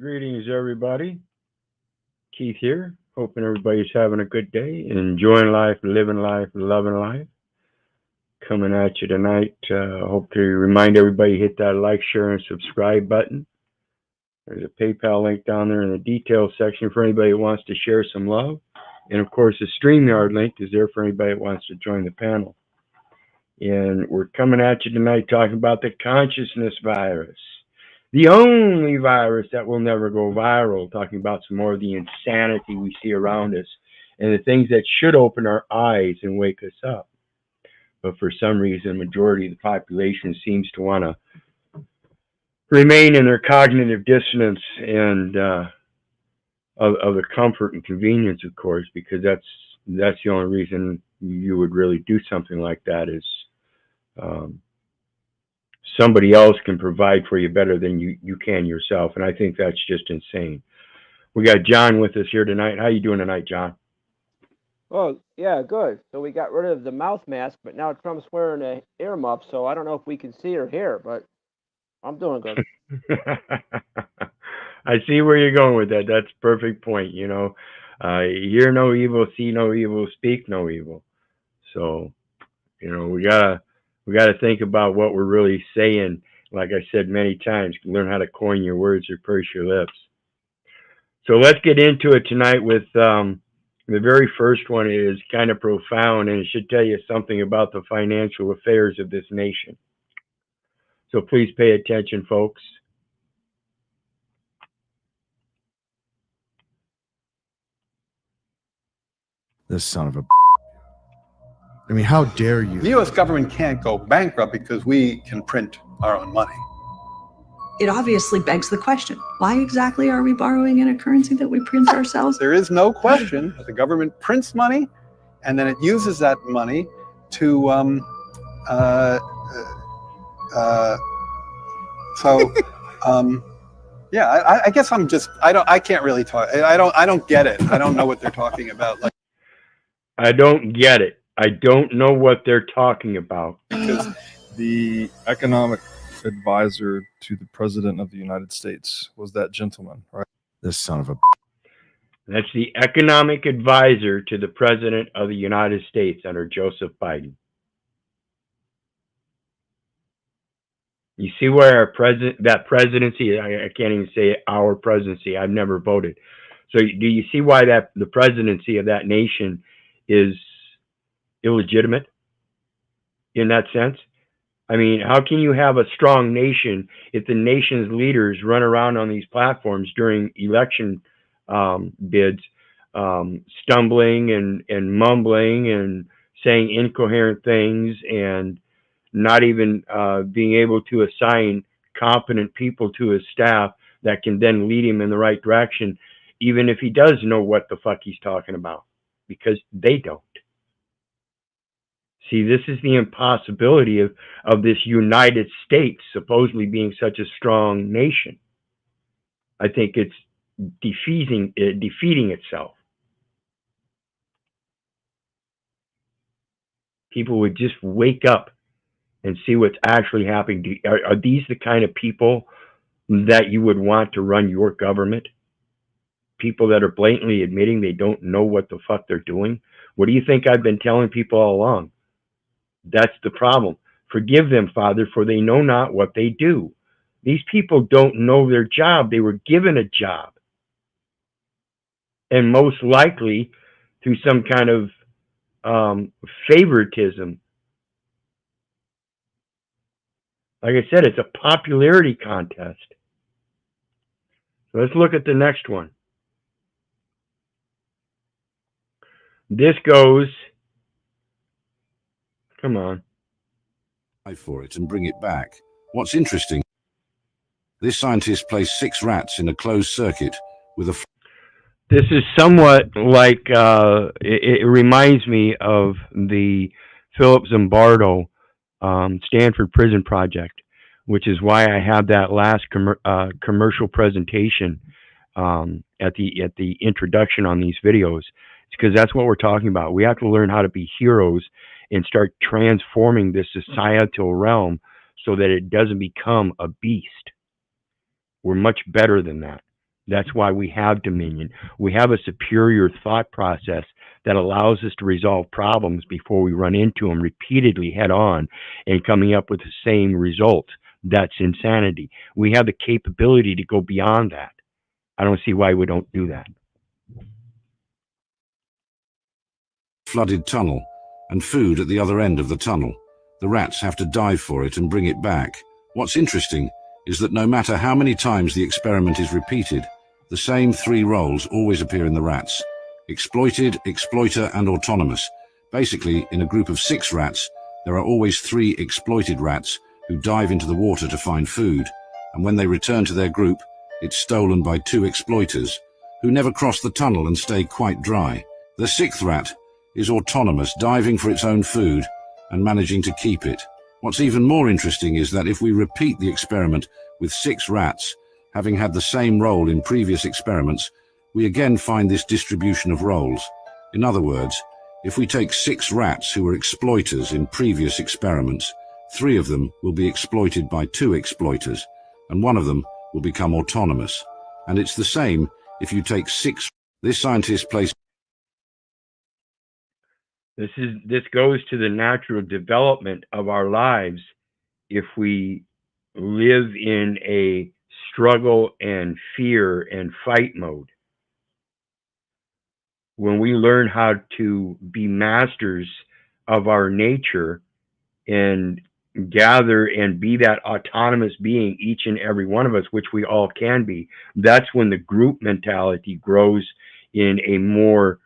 Greetings, everybody. Keith here. Hoping everybody's having a good day, enjoying life, living life, loving life. Coming at you tonight. Hope to remind everybody hit that like, share, and subscribe button. There's a PayPal link down there in the details section for anybody who wants to share some love. And of course, the StreamYard link is there for anybody that wants to join the panel. And we're coming at you tonight talking about the consciousness virus. The only virus that will never go viral, talking about some more of the insanity we see around us and the things that should open our eyes and wake us up. But for some reason, the majority of the population seems to want to remain in their cognitive dissonance and of the comfort and convenience, of course, because that's the only reason you would really do something like that is somebody else can provide for you better than you can yourself. And I think that's just insane. We got John with us here tonight. How you doing tonight, John? Oh, yeah, good. So we got rid of the mouth mask, but now Trump's wearing an earmuff, so I don't know if we can see or hear, but I'm doing good. I see where you're going with that. That's a perfect point, you know. Hear no evil, see no evil, speak no evil. So, you know, we gotta think about what we're really saying. Like I said many times, learn how to coin your words or purse your lips. So let's get into it tonight with the very first one is kind of profound, and it should tell you something about the financial affairs of this nation. So please pay attention, folks. This son of a... I mean, how dare you? The U.S. government can't go bankrupt because we can print our own money. It obviously begs the question, why exactly are we borrowing in a currency that we print ourselves? There is no question that the government prints money, and then it uses that money to, yeah, I guess I'm just, I can't really talk. I don't get it. I don't know what they're talking about. Like, I don't get it. I don't know what they're talking about. Because the economic advisor to the President of the United States was that gentleman, right? This son of a... That's the economic advisor to the President of the United States under Joseph Biden. You see where that presidency, I can't even say our presidency, I've never voted. So do you see why the presidency of that nation is illegitimate in that sense? I mean, how can you have a strong nation if the nation's leaders run around on these platforms during election bids, stumbling and mumbling and saying incoherent things and not even being able to assign competent people to his staff that can then lead him in the right direction, even if he does know what the fuck he's talking about, because they don't. See, this is the impossibility of this United States supposedly being such a strong nation. I think it's defeating itself. People would just wake up and see what's actually happening. Are these the kind of people that you would want to run your government? People that are blatantly admitting they don't know what the fuck they're doing? What do you think I've been telling people all along? That's the problem. Forgive them, Father, for they know not what they do. These people don't know their job. They were given a job. And most likely through some kind of favoritism. Like I said, it's a popularity contest. So let's look at the next one. This goes... Come on. For it and bring it back. What's interesting, this scientist placed 6 rats in a closed circuit with a... This is somewhat like, it reminds me of the Philip Zimbardo Stanford Prison Project, which is why I have that last commercial presentation at the introduction on these videos. It's because that's what we're talking about. We have to learn how to be heroes and start transforming this societal realm so that it doesn't become a beast. We're much better than that. That's why we have dominion. We have a superior thought process that allows us to resolve problems before we run into them repeatedly head on and coming up with the same result. That's insanity. We have the capability to go beyond that. I don't see why we don't do that. Flooded tunnel and food at the other end of the tunnel. The rats have to dive for it and bring it back. What's interesting is that no matter how many times the experiment is repeated, the same three roles always appear in the rats: exploited, exploiter, and autonomous. Basically, in a group of 6 rats, there are always 3 exploited rats who dive into the water to find food, and when they return to their group, it's stolen by 2 exploiters, who never cross the tunnel and stay quite dry. The 6th rat is autonomous, diving for its own food and managing to keep it. What's even more interesting is that if we repeat the experiment with 6 rats, having had the same role in previous experiments, we again find this distribution of roles. In other words, if we take 6 rats who were exploiters in previous experiments, 3 of them will be exploited by 2 exploiters, and 1 of them will become autonomous. And it's the same if you take 6. This scientist placed This goes to the natural development of our lives if we live in a struggle and fear and fight mode. When we learn how to be masters of our nature and gather and be that autonomous being, each and every one of us, which we all can be, that's when the group mentality grows in a more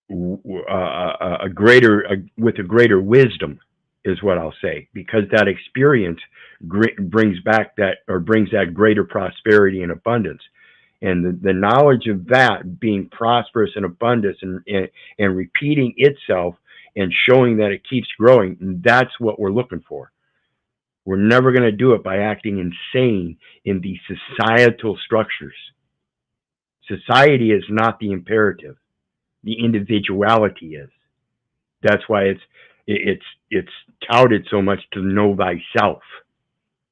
with a greater wisdom, is what I'll say, because that experience brings that greater prosperity and abundance. And the knowledge of that being prosperous and abundance and repeating itself and showing that it keeps growing, that's what we're looking for. We're never going to do it by acting insane in the societal structures. Society is not the imperative. The individuality is. That's why it's touted so much to know thyself.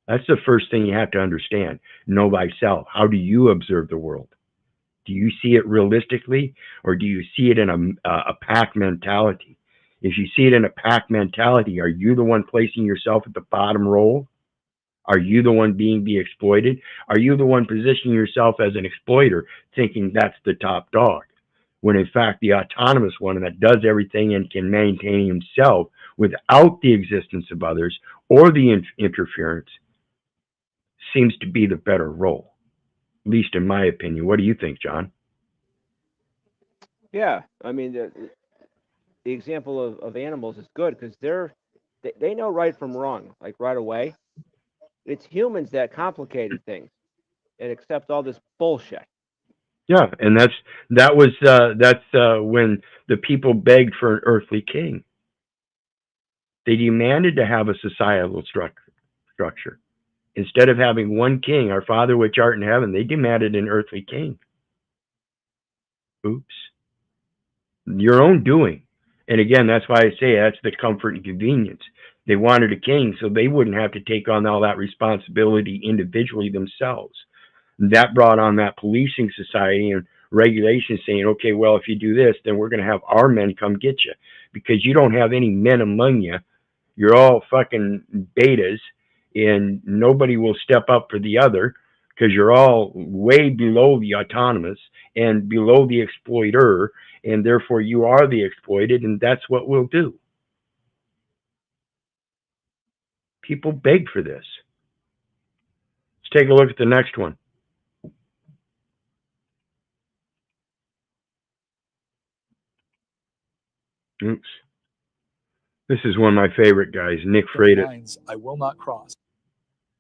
That's the first thing you have to understand. Know thyself. How do you observe the world? Do you see it realistically, or do you see it in a pack mentality? If you see it in a pack mentality, are you the one placing yourself at the bottom role? Are you the one being the exploited? Are you the one positioning yourself as an exploiter, thinking that's the top dog? When in fact the autonomous one that does everything and can maintain himself without the existence of others or the interference seems to be the better role, at least in my opinion. What do you think, John? Yeah, I mean the example of animals is good because they know right from wrong, like right away. It's humans that complicated things and accept all this bullshit. Yeah, and that's when the people begged for an earthly king. They demanded to have a societal structure. Instead of having one king, our Father which art in heaven, they demanded an earthly king. Oops. Your own doing. And again, that's why I say that's the comfort and convenience. They wanted a king so they wouldn't have to take on all that responsibility individually themselves. That brought on that policing society and regulation saying, okay, well, if you do this, then we're going to have our men come get you because you don't have any men among you. You're all fucking betas and nobody will step up for the other because you're all way below the autonomous and below the exploiter, and therefore you are the exploited, and that's what we'll do. People beg for this. Let's take a look at the next one. Oops. This is one of my favorite guys, Nick Freitas. Lines I will not cross.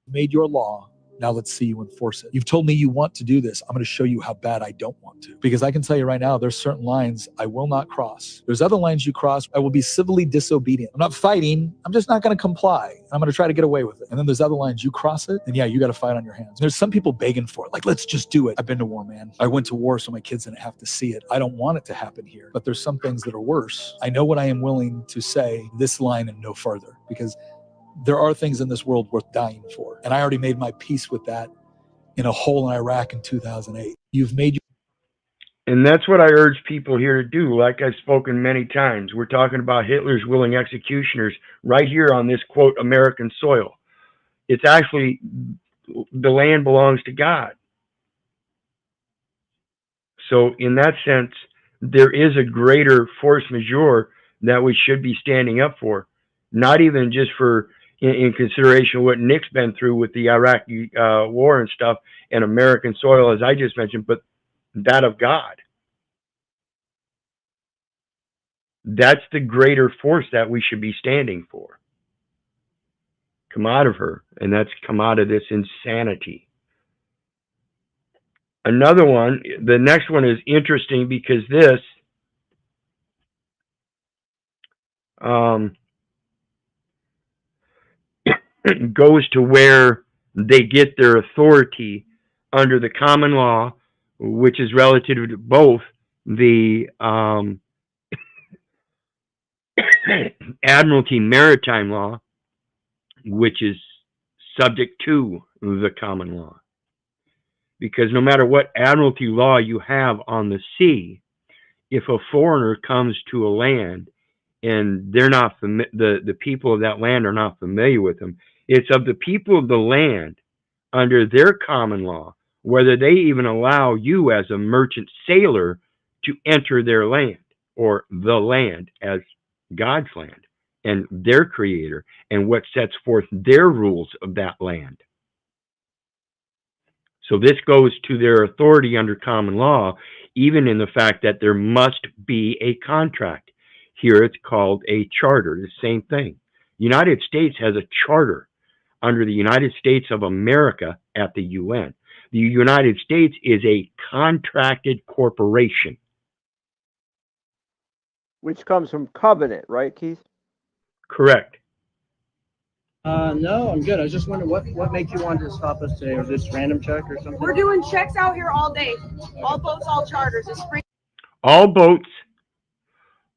Made your law. Now let's see you enforce it. You've told me you want to do this. I'm going to show you how bad I don't want to. Because I can tell you right now, there's certain lines I will not cross. There's other lines you cross. I will be civilly disobedient. I'm not fighting. I'm just not going to comply. I'm going to try to get away with it. And then there's other lines you cross it. And yeah, you got to fight on your hands. There's some people begging for it. Like, let's just do it. I've been to war, man. I went to war so my kids didn't have to see it. I don't want it to happen here. But there's some things that are worse. I know what I am willing to say, this line and no further. Because there are things in this world worth dying for. And I already made my peace with that in a hole in Iraq in 2008. You've made And that's what I urge people here to do. Like I've spoken many times, we're talking about Hitler's willing executioners right here on this, quote, American soil. It's actually, the land belongs to God. So in that sense, there is a greater force majeure that we should be standing up for, not even just for in consideration of what Nick's been through with the Iraqi war and stuff and American soil, as I just mentioned, but that of God. That's the greater force that we should be standing for. Come out of her, and that's come out of this insanity. Another one, the next one is interesting because this goes to where they get their authority under the common law, which is relative to both the Admiralty Maritime Law, which is subject to the common law. Because no matter what admiralty law you have on the sea, if a foreigner comes to a land and they're not the people of that land are not familiar with them, it's of the people of the land under their common law whether they even allow you as a merchant sailor to enter their land, or the land as God's land and their creator, and what sets forth their rules of that land. So this goes to their authority under common law, even in the fact that there must be a contract. Here it's called a charter, the same thing. United States has a charter under the United States of America at the UN. The United States is a contracted corporation. Which comes from covenant, right, Keith? Correct. No, I'm good. I was just wondering what made you want to stop us today? Was this random check or something? We're doing checks out here all day. All boats, all charters. It's free. All boats,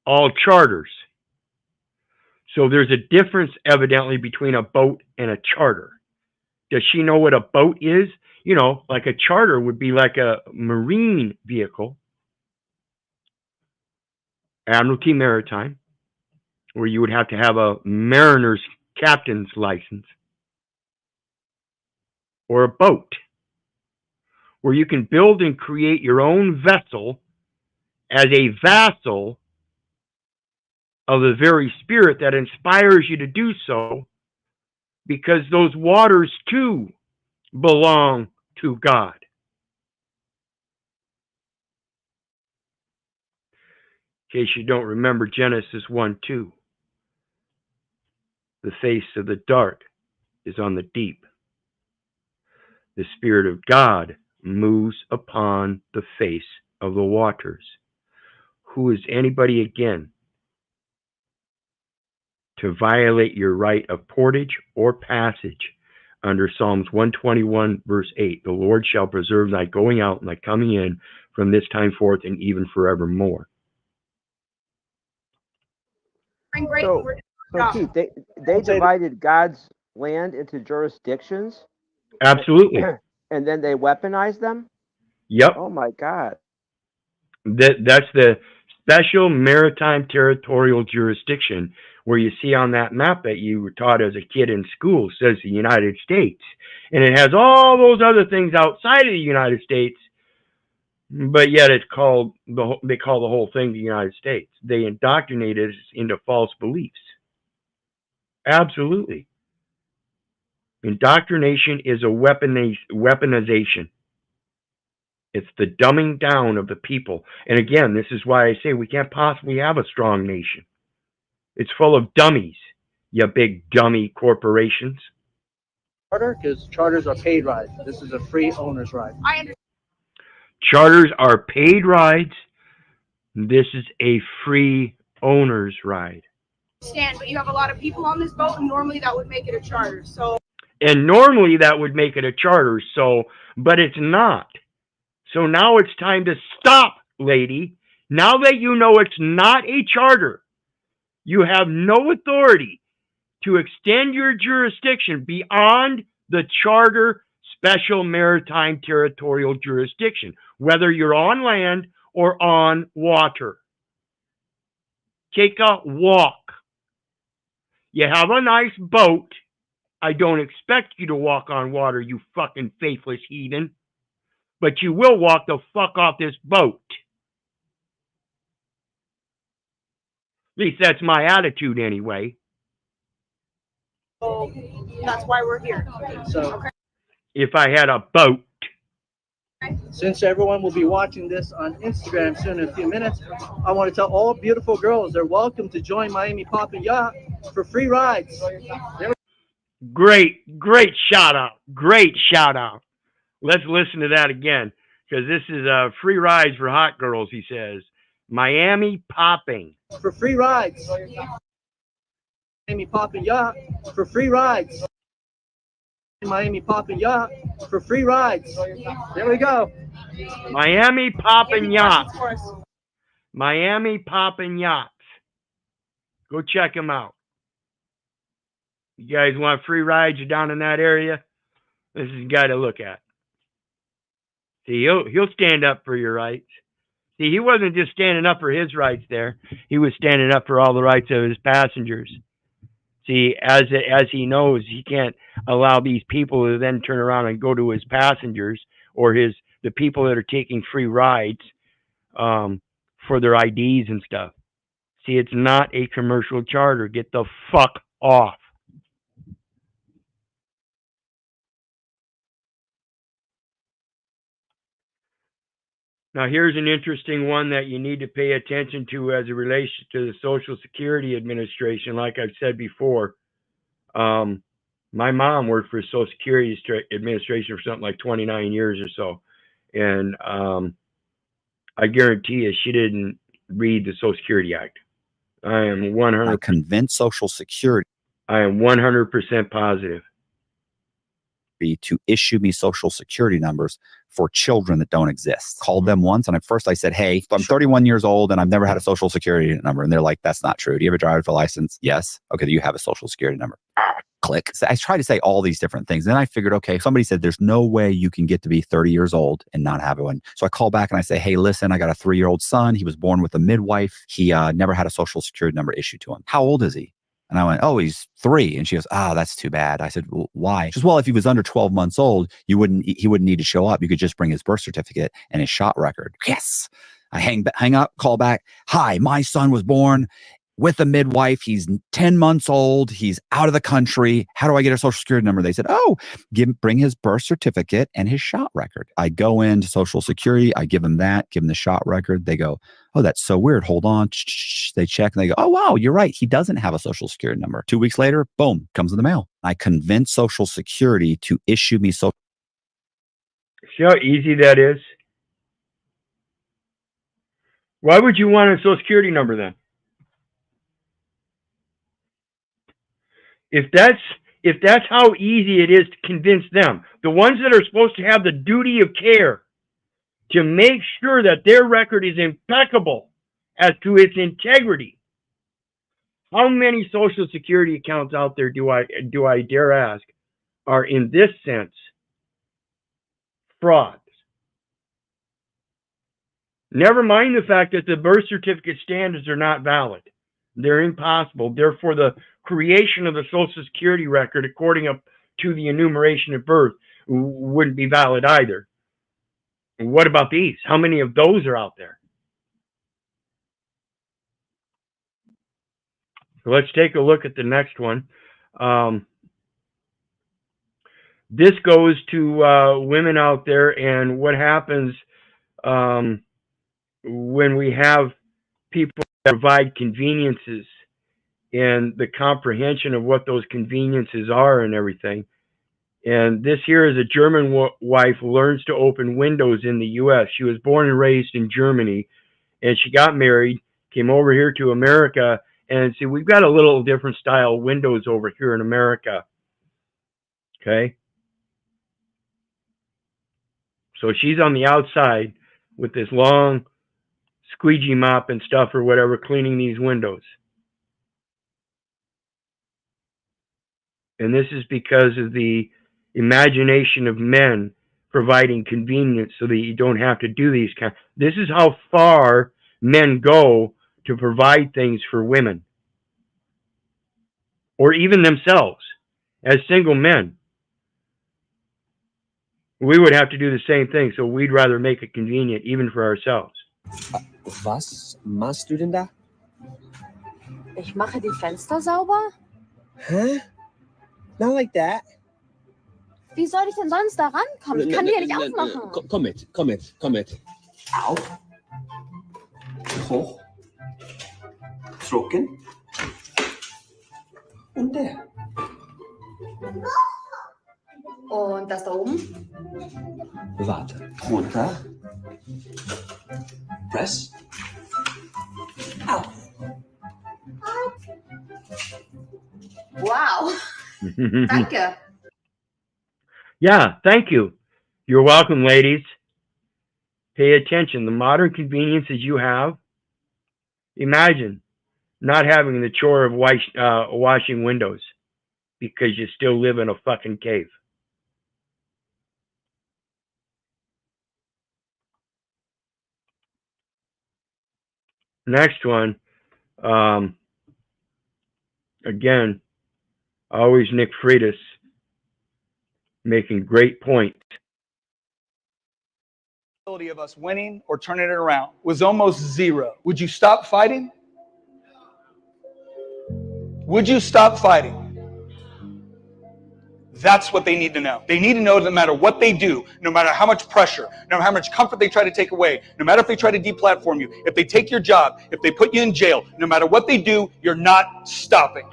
all charters. So there's a difference evidently between a boat and a charter. Does she know what a boat is? You know, like a charter would be like a marine vehicle, Admiralty Maritime, where you would have to have a mariner's captain's license, or a boat, where you can build and create your own vessel as a vassal of the very spirit that inspires you to do so, because those waters too belong to God. In case you don't remember Genesis 1:2, the face of the dark is on the deep. The Spirit of God moves upon the face of the waters. Who is anybody again to violate your right of portage or passage under Psalms 121, verse 8? The Lord shall preserve thy going out and thy coming in from this time forth and even forevermore. So Keith, they divided God's land into jurisdictions? Absolutely. And then they weaponized them? Yep. Oh my God. That's the special maritime territorial jurisdiction, where you see on that map that you were taught as a kid in school says the United States. And it has all those other things outside of the United States, but yet it's called they call the whole thing the United States. They indoctrinated us into false beliefs. Absolutely. Indoctrination is a weaponization. It's the dumbing down of the people. And again, this is why I say we can't possibly have a strong nation. It's full of dummies, you big dummy corporations. Charter, because charters are paid rides. This is a free owner's ride. I understand. Charters are paid rides. This is a free owner's ride. But you have a lot of people on this boat, and normally that would make it a charter. And normally that would make it a charter, but it's not. So now it's time to stop, lady. Now that you know it's not a charter, you have no authority to extend your jurisdiction beyond the charter special maritime territorial jurisdiction, whether you're on land or on water. Take a walk. You have a nice boat. I don't expect you to walk on water, you fucking faithless heathen. But you will walk the fuck off this boat. At least that's my attitude anyway. So that's why we're here. So, Okay. If I had a boat. since everyone will be watching this on Instagram soon in a few minutes, I want to tell all beautiful girls they're welcome to join Miami Pop and Yacht for free rides. Great shout out. Great shout out. Let's listen to that again, because this is free rides for hot girls, he says. Miami popping. For free rides. Miami Pop and Yacht for free rides. Miami Pop and Yacht for free rides. There we go. Miami popping Any yachts. questions for us? Miami popping yachts. Go check them out. You guys want free rides? You're down in that area? This is a guy to look at. See, he'll stand up for your rights. See, he wasn't just standing up for his rights there. He was standing up for all the rights of his passengers. See, as he knows, he can't allow these people to then turn around and go to his passengers or the people that are taking free rides for their IDs and stuff. See, it's not a commercial charter. Get the fuck off. Now, here's an interesting one that you need to pay attention to as it relates to the Social Security Administration. Like I've said before, my mom worked for the Social Security Administration for something like 29 years or so. And I guarantee you she didn't read the Social Security Act. I am 100% convinced Social Security. I am 100% positive. To issue me Social Security numbers for children that don't exist. Called them once, and at first I said, hey, I'm 31 years old and I've never had a Social Security number. And they're like, that's not true. Do you have a driver's license? Yes. Okay, do you have a Social Security number? Click. So I tried to say all these different things. Then I figured, okay, somebody said there's no way you can get to be 30 years old and not have one. So I call back and I say, hey, listen, I got a 3-year-old son. He was born with a midwife. He never had a Social Security number issued to him. How old is he? And I went, oh, he's 3. And she goes, that's too bad. I said, well, why? She goes, well, if he was under 12 months old, he wouldn't need to show up. You could just bring his birth certificate and his shot record. Yes. I hang up, call back. Hi, my son was born with a midwife. He's 10 months old. He's out of the country. How do I get a Social Security number? They said, bring his birth certificate and his shot record. I go into Social Security. I give him that, give him the shot record. They go, oh, that's so weird. Hold on. They check and they go, oh, wow, you're right. He doesn't have a Social Security number. 2 weeks later, boom, comes in the mail. I convinced Social Security to issue me Social. See how easy that is? Why would you want a Social Security number then? If that's how easy it is to convince them, the ones that are supposed to have the duty of care to make sure that their record is impeccable as to its integrity. How many Social Security accounts out there do I dare ask are in this sense frauds? Never mind the fact that the birth certificate standards are not valid. They're impossible. Therefore, the creation of the Social Security record according to the enumeration of birth wouldn't be valid either. And what about these? How many of those are out there? So let's take a look at the next one. This goes to women out there and what happens when we have people that provide conveniences and the comprehension of what those conveniences are and everything. And this here is a German wife who learns to open windows in the U.S. She was born and raised in Germany, and she got married, came over here to America, and see, we've got a little different style windows over here in America. Okay? So she's on the outside with this long squeegee mop and stuff or whatever, cleaning these windows. And this is because of the imagination of men providing convenience so that you don't have to do these kind. This is how far men go to provide things for women, or even themselves as single men. We would have to do the same thing, so we'd rather make it convenient even for ourselves. Was machst du denn da? Ich mache die Fenster sauber. Huh? Not like that. Wie soll ich denn sonst da rankommen? Ich kann die ja nicht aufmachen. Komm mit, komm mit, komm mit. Auf. Hoch. Drücken. Und der. Und das da oben? Warte. Runter. Press. Auf. Wow. Danke. Yeah, thank you. You're welcome, ladies. Pay attention. The modern conveniences you have, imagine not having the chore of washing windows because you still live in a fucking cave. Next one. Again, always Nick Freitas making great points. Of us winning or turning it around was almost zero. Would you stop fighting? Would you stop fighting? That's what they need to know. They need to know that no matter what they do, no matter how much pressure, no matter how much comfort they try to take away, no matter if they try to deplatform you, if they take your job, if they put you in jail, no matter what they do, you're not stopping.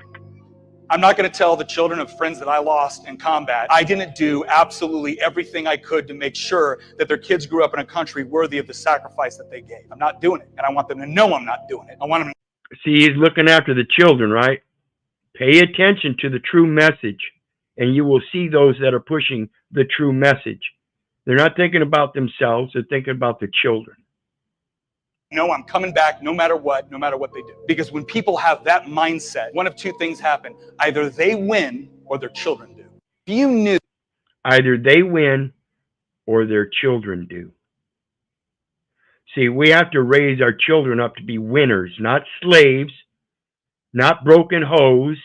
I'm not going to tell the children of friends that I lost in combat. I didn't do absolutely everything I could to make sure that their kids grew up in a country worthy of the sacrifice that they gave. I'm not doing it, and I want them to know I'm not doing it. I want them to... See, he's looking after the children, right? Pay attention to the true message, and you will see those that are pushing the true message. They're not thinking about themselves, they're thinking about the children. No, I'm coming back no matter what they do. Because when people have that mindset, one of two things happen. Either they win or their children do. If you knew... Either they win or their children do. See, we have to raise our children up to be winners, not slaves, not broken hoes,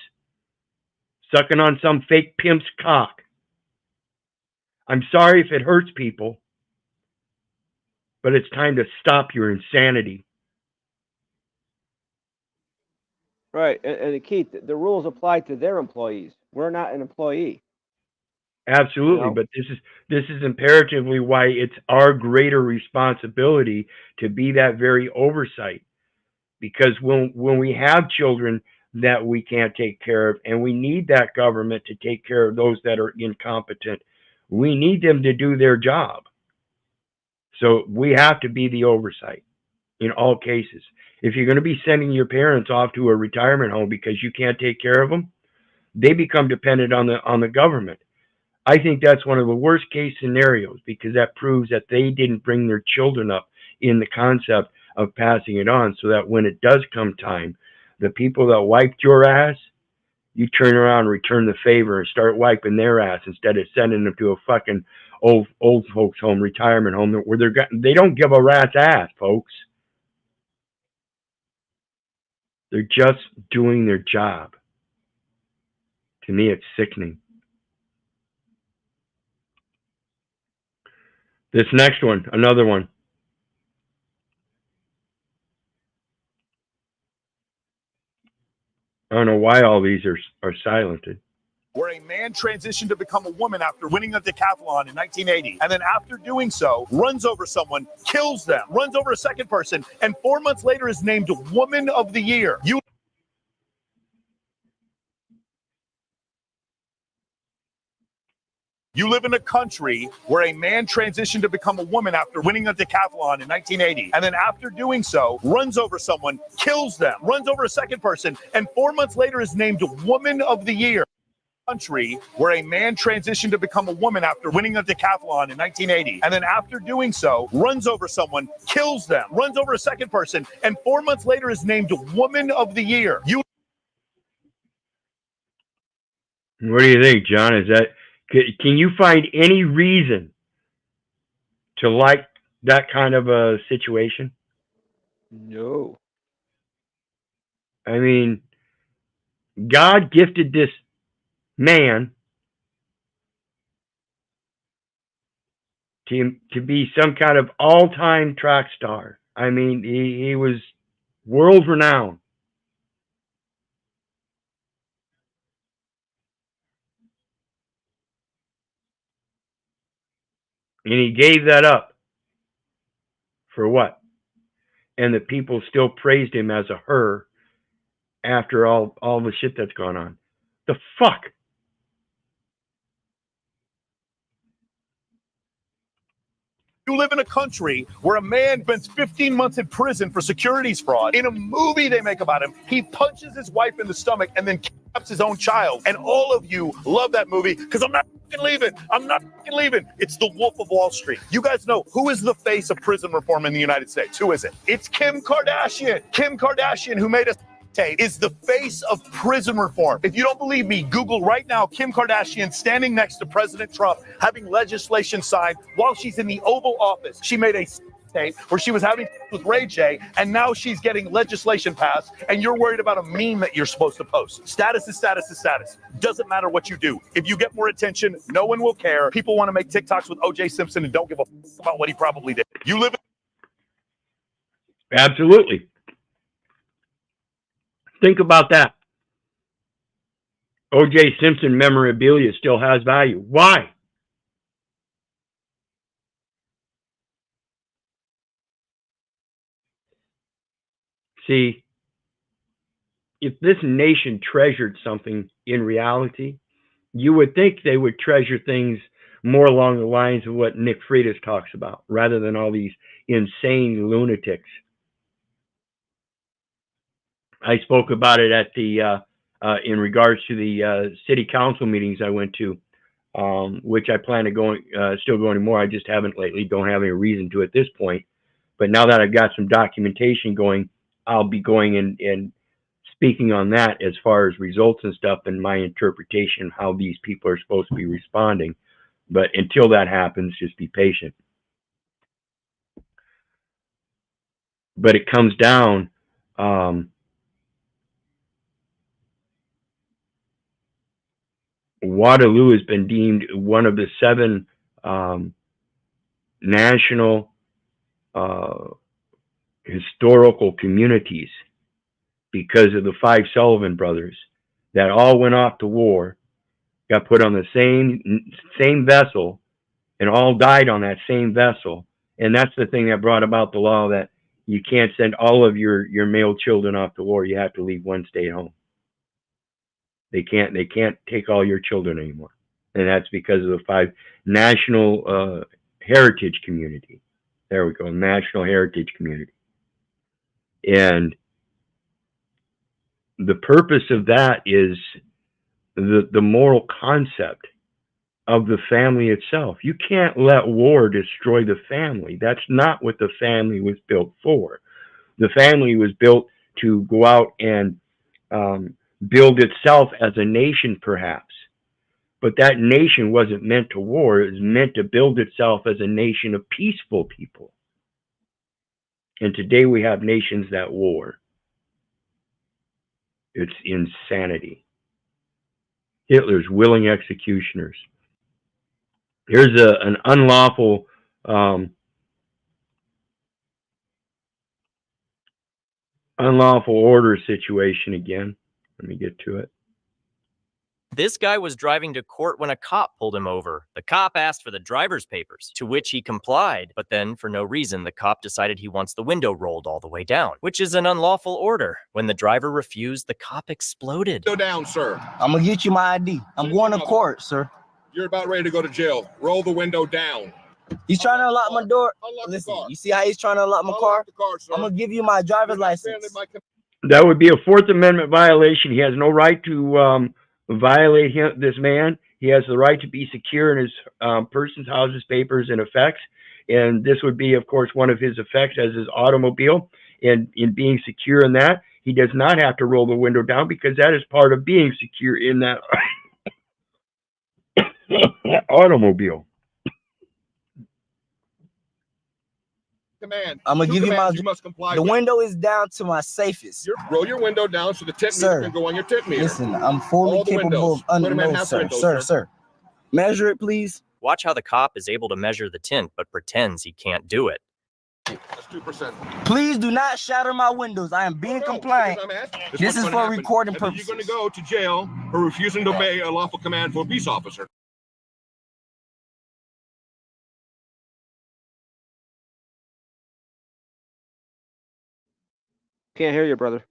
sucking on some fake pimp's cock. I'm sorry if it hurts people, but it's time to stop your insanity. Right, and Keith, the rules apply to their employees. We're not an employee. Absolutely, You know? but this is imperatively why it's our greater responsibility to be that very oversight. Because when we have children that we can't take care of, and we need that government to take care of those that are incompetent, we need them to do their job. So we have to be the oversight in all cases. If you're going to be sending your parents off to a retirement home because you can't take care of them, they become dependent on the government. I think that's one of the worst case scenarios, because that proves that they didn't bring their children up in the concept of passing it on, so that when it does come time, the people that wiped your ass, you turn around and return the favor and start wiping their ass instead of sending them to a fucking old folks home, retirement home, where they don't give a rat's ass, folks. They're just doing their job. To me, it's sickening. This next one, another one. I don't know why all these are silenced. Where a man transitioned to become a woman after winning the decathlon in 1980, and then after doing so, runs over someone, kills them, runs over a second person, and 4 months later is named Woman of the Year. You live in a country where a man transitioned to become a woman after winning a decathlon in 1980, and then after doing so, runs over someone, kills them, runs over a second person, and 4 months later is named Woman of the Year. Country where a man transitioned to become a woman after winning a decathlon in 1980, and then after doing so, runs over someone, kills them, runs over a second person, and 4 months later is named Woman of the Year. What do you think, John? Is that can you find any reason to like that kind of a situation? No. I mean, God gifted this man to be some kind of all-time track star. I mean, he was world renowned. And he gave that up for what? And the people still praised him as a her after all the shit that's gone on. The fuck? You live in a country where a man spends 15 months in prison for securities fraud. In a movie they make about him, he punches his wife in the stomach and then kidnaps his own child. And all of you love that movie because I'm not fucking leaving. I'm not fucking leaving. It's The Wolf of Wall Street. You guys know who is the face of prison reform in the United States? Who is it? It's Kim Kardashian. Kim Kardashian, who made us is the face of prison reform. If you don't believe me, Google right now Kim Kardashian standing next to President Trump having legislation signed while she's in the Oval Office. She made a tape where she was having with Ray J, and now she's getting legislation passed, and you're worried about a meme that you're supposed to post. Status is status is status. Doesn't matter what you do. If you get more attention, no one will care. People want to make TikToks with O.J. Simpson and don't give a about what he probably did. You live in Absolutely. Think about that. O.J. Simpson memorabilia still has value. Why? See, if this nation treasured something in reality, you would think they would treasure things more along the lines of what Nick Freitas talks about, rather than all these insane lunatics. I spoke about it at the in regards to the city council meetings I went to, which I plan to still going more. I just haven't lately. Don't have any reason to at this point. But now that I've got some documentation going, I'll be going and speaking on that as far as results and stuff and my interpretation of how these people are supposed to be responding. But until that happens, just be patient. But it comes down. Waterloo has been deemed one of the 7 national historical communities because of the 5 Sullivan brothers that all went off to war, got put on the same vessel, and all died on that same vessel. And that's the thing that brought about the law that you can't send all of your male children off to war. You have to leave one stay at home. They can't take all your children anymore. And that's because of the 5 national heritage community. There we go, national heritage community. And the purpose of that is the moral concept of the family itself. You can't let war destroy the family. That's not what the family was built for. The family was built to go out and build itself as a nation, perhaps. But that nation wasn't meant to war. It was meant to build itself as a nation of peaceful people. And today we have nations that war. It's insanity. Hitler's willing executioners. Here's an unlawful order situation again. Let me get to it. This guy was driving to court when a cop pulled him over. The cop asked for the driver's papers, to which he complied. But then, for no reason, the cop decided he wants the window rolled all the way down, which is an unlawful order. When the driver refused, the cop exploded. Go down, sir. I'm going to get you my ID. I'm going to court, sir. You're about ready to go to jail. Roll the window down. He's trying to unlock my door. Listen, you see how he's trying to unlock my car? I'm going to give you my driver's license. That would be a Fourth Amendment violation. He has no right to violate this man. He has the right to be secure in his person's, houses, papers, and effects. And this would be, of course, one of his effects as his automobile. And in being secure in that, he does not have to roll the window down because that is part of being secure in that Automobile. Command. I'm gonna Two give you my. commands you must comply The with. window is down to my safest. Roll your window down so the tip meter Sir, can go on your tip meter. listen, I'm fully All the capable windows. of Put 'em in no, half sir, windows, sir. Measure it, please. Watch how the cop is able to measure the tint but pretends he can't do it. That's 2%. Please do not shatter my windows. I am being compliant. This is for recording purposes. You're going to go to jail for refusing to obey a lawful command for a peace officer. Can't hear you, brother.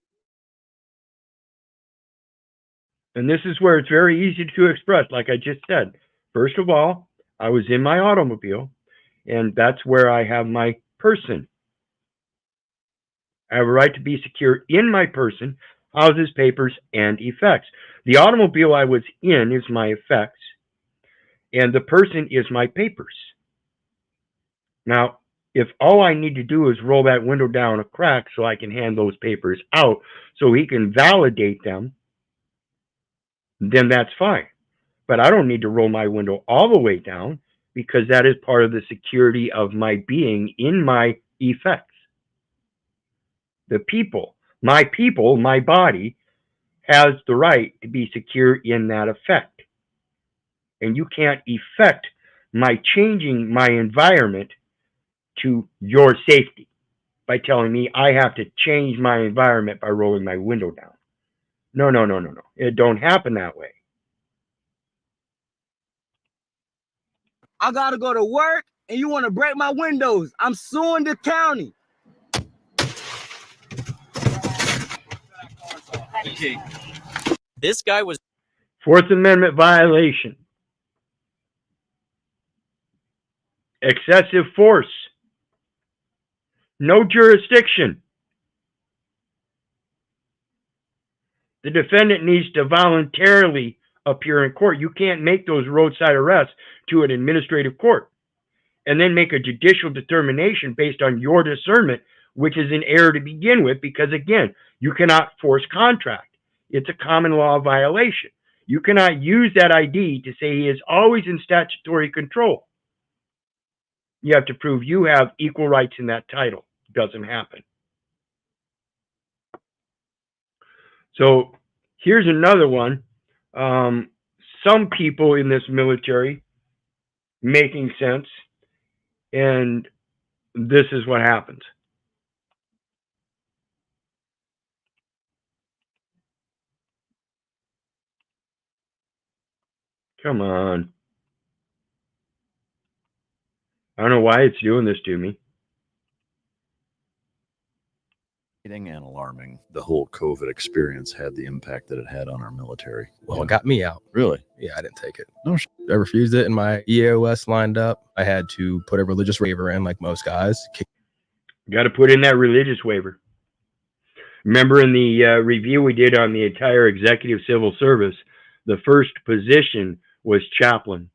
And this is where it's very easy to express, like I just said. First of all, I was in my automobile, and that's where I have my person. I have a right to be secure in my person, houses, papers, and effects. The automobile I was in is my effects, and the person is my papers. Now, if all I need to do is roll that window down a crack so I can hand those papers out so he can validate them, then that's fine. But I don't need to roll my window all the way down because that is part of the security of my being in my effects. The people, my body, has the right to be secure in that effect. And you can't effect my changing my environment to your safety by telling me I have to change my environment by rolling my window down. No. It don't happen that way. I gotta go to work, and you want to break my windows. I'm suing the county. This guy was Fourth Amendment violation. Excessive force. No jurisdiction. The defendant needs to voluntarily appear in court. You can't make those roadside arrests to an administrative court and then make a judicial determination based on your discernment, which is an error to begin with, because again, you cannot force contract. It's a common law violation. You cannot use that ID to say he is always in statutory control. You have to prove you have equal rights in that title. Doesn't happen. So here's another one. Some people in this military making sense, and this is what happens. Come on. I don't know why it's doing this to me. And alarming. The whole COVID experience had the impact that it had on our military. Well, it got me out. Really? Yeah, I didn't take it. No, I refused it, and my EOS lined up. I had to put a religious waiver in, like most guys. Got to put in that religious waiver. Remember in the review we did on the entire executive civil service, the first position was chaplain.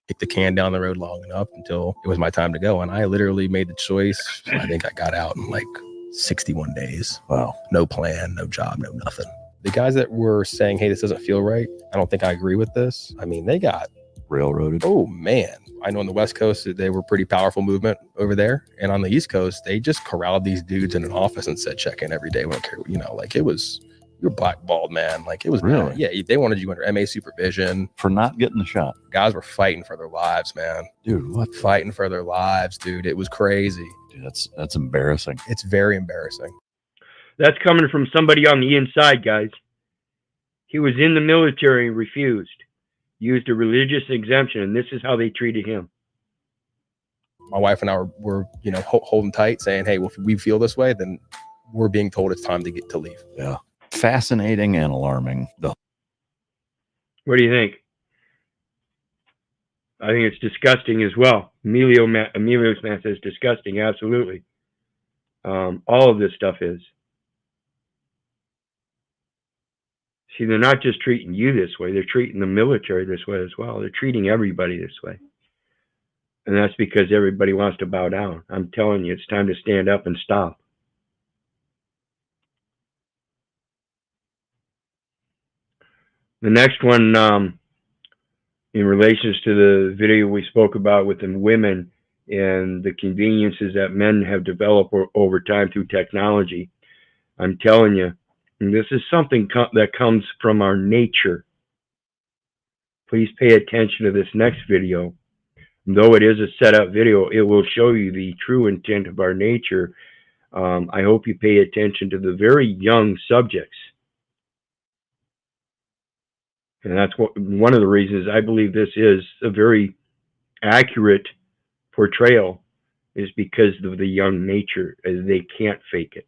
Kick the can down the road long enough until it was my time to go. And I literally made the choice. I think I got out in like 61 days. Wow. No plan, no job, no nothing. The guys that were saying, hey, this doesn't feel right, I don't think I agree with this. I mean, they got railroaded. Oh, man. I know on the West Coast, they were pretty powerful movement over there. And on the East Coast, they just corralled these dudes in an office and said, check in every day. We don't care. You know, like it was, you're blackballed, man. Like it was really, bad. Yeah. They wanted you under MA supervision for not getting the shot. Guys were fighting for their lives, man. Dude, what? Fighting for their lives, dude. It was crazy. Dude, that's embarrassing. It's very embarrassing. That's coming from somebody on the inside, guys. He was in the military and refused. Used a religious exemption, and this is how they treated him. My wife and I were you know, holding tight, saying, hey, well, if we feel this way, then we're being told it's time to get to leave. Yeah. Fascinating and alarming. What do you think? I think it's disgusting as well. Emilio's man says disgusting. Absolutely. All of this stuff is. See, they're not just treating you this way. They're treating the military this way as well. They're treating everybody this way. And that's because everybody wants to bow down. I'm telling you, it's time to stand up and stop. The next one, in relations to the video we spoke about with the women and the conveniences that men have developed over time through technology. I'm telling you, this is something that comes from our nature. Please pay attention to this next video. Though it is a setup video, it will show you the true intent of our nature. I hope you pay attention to the very young subjects. And that's one of the reasons I believe this is a very accurate portrayal, is because of the young nature. They can't fake it.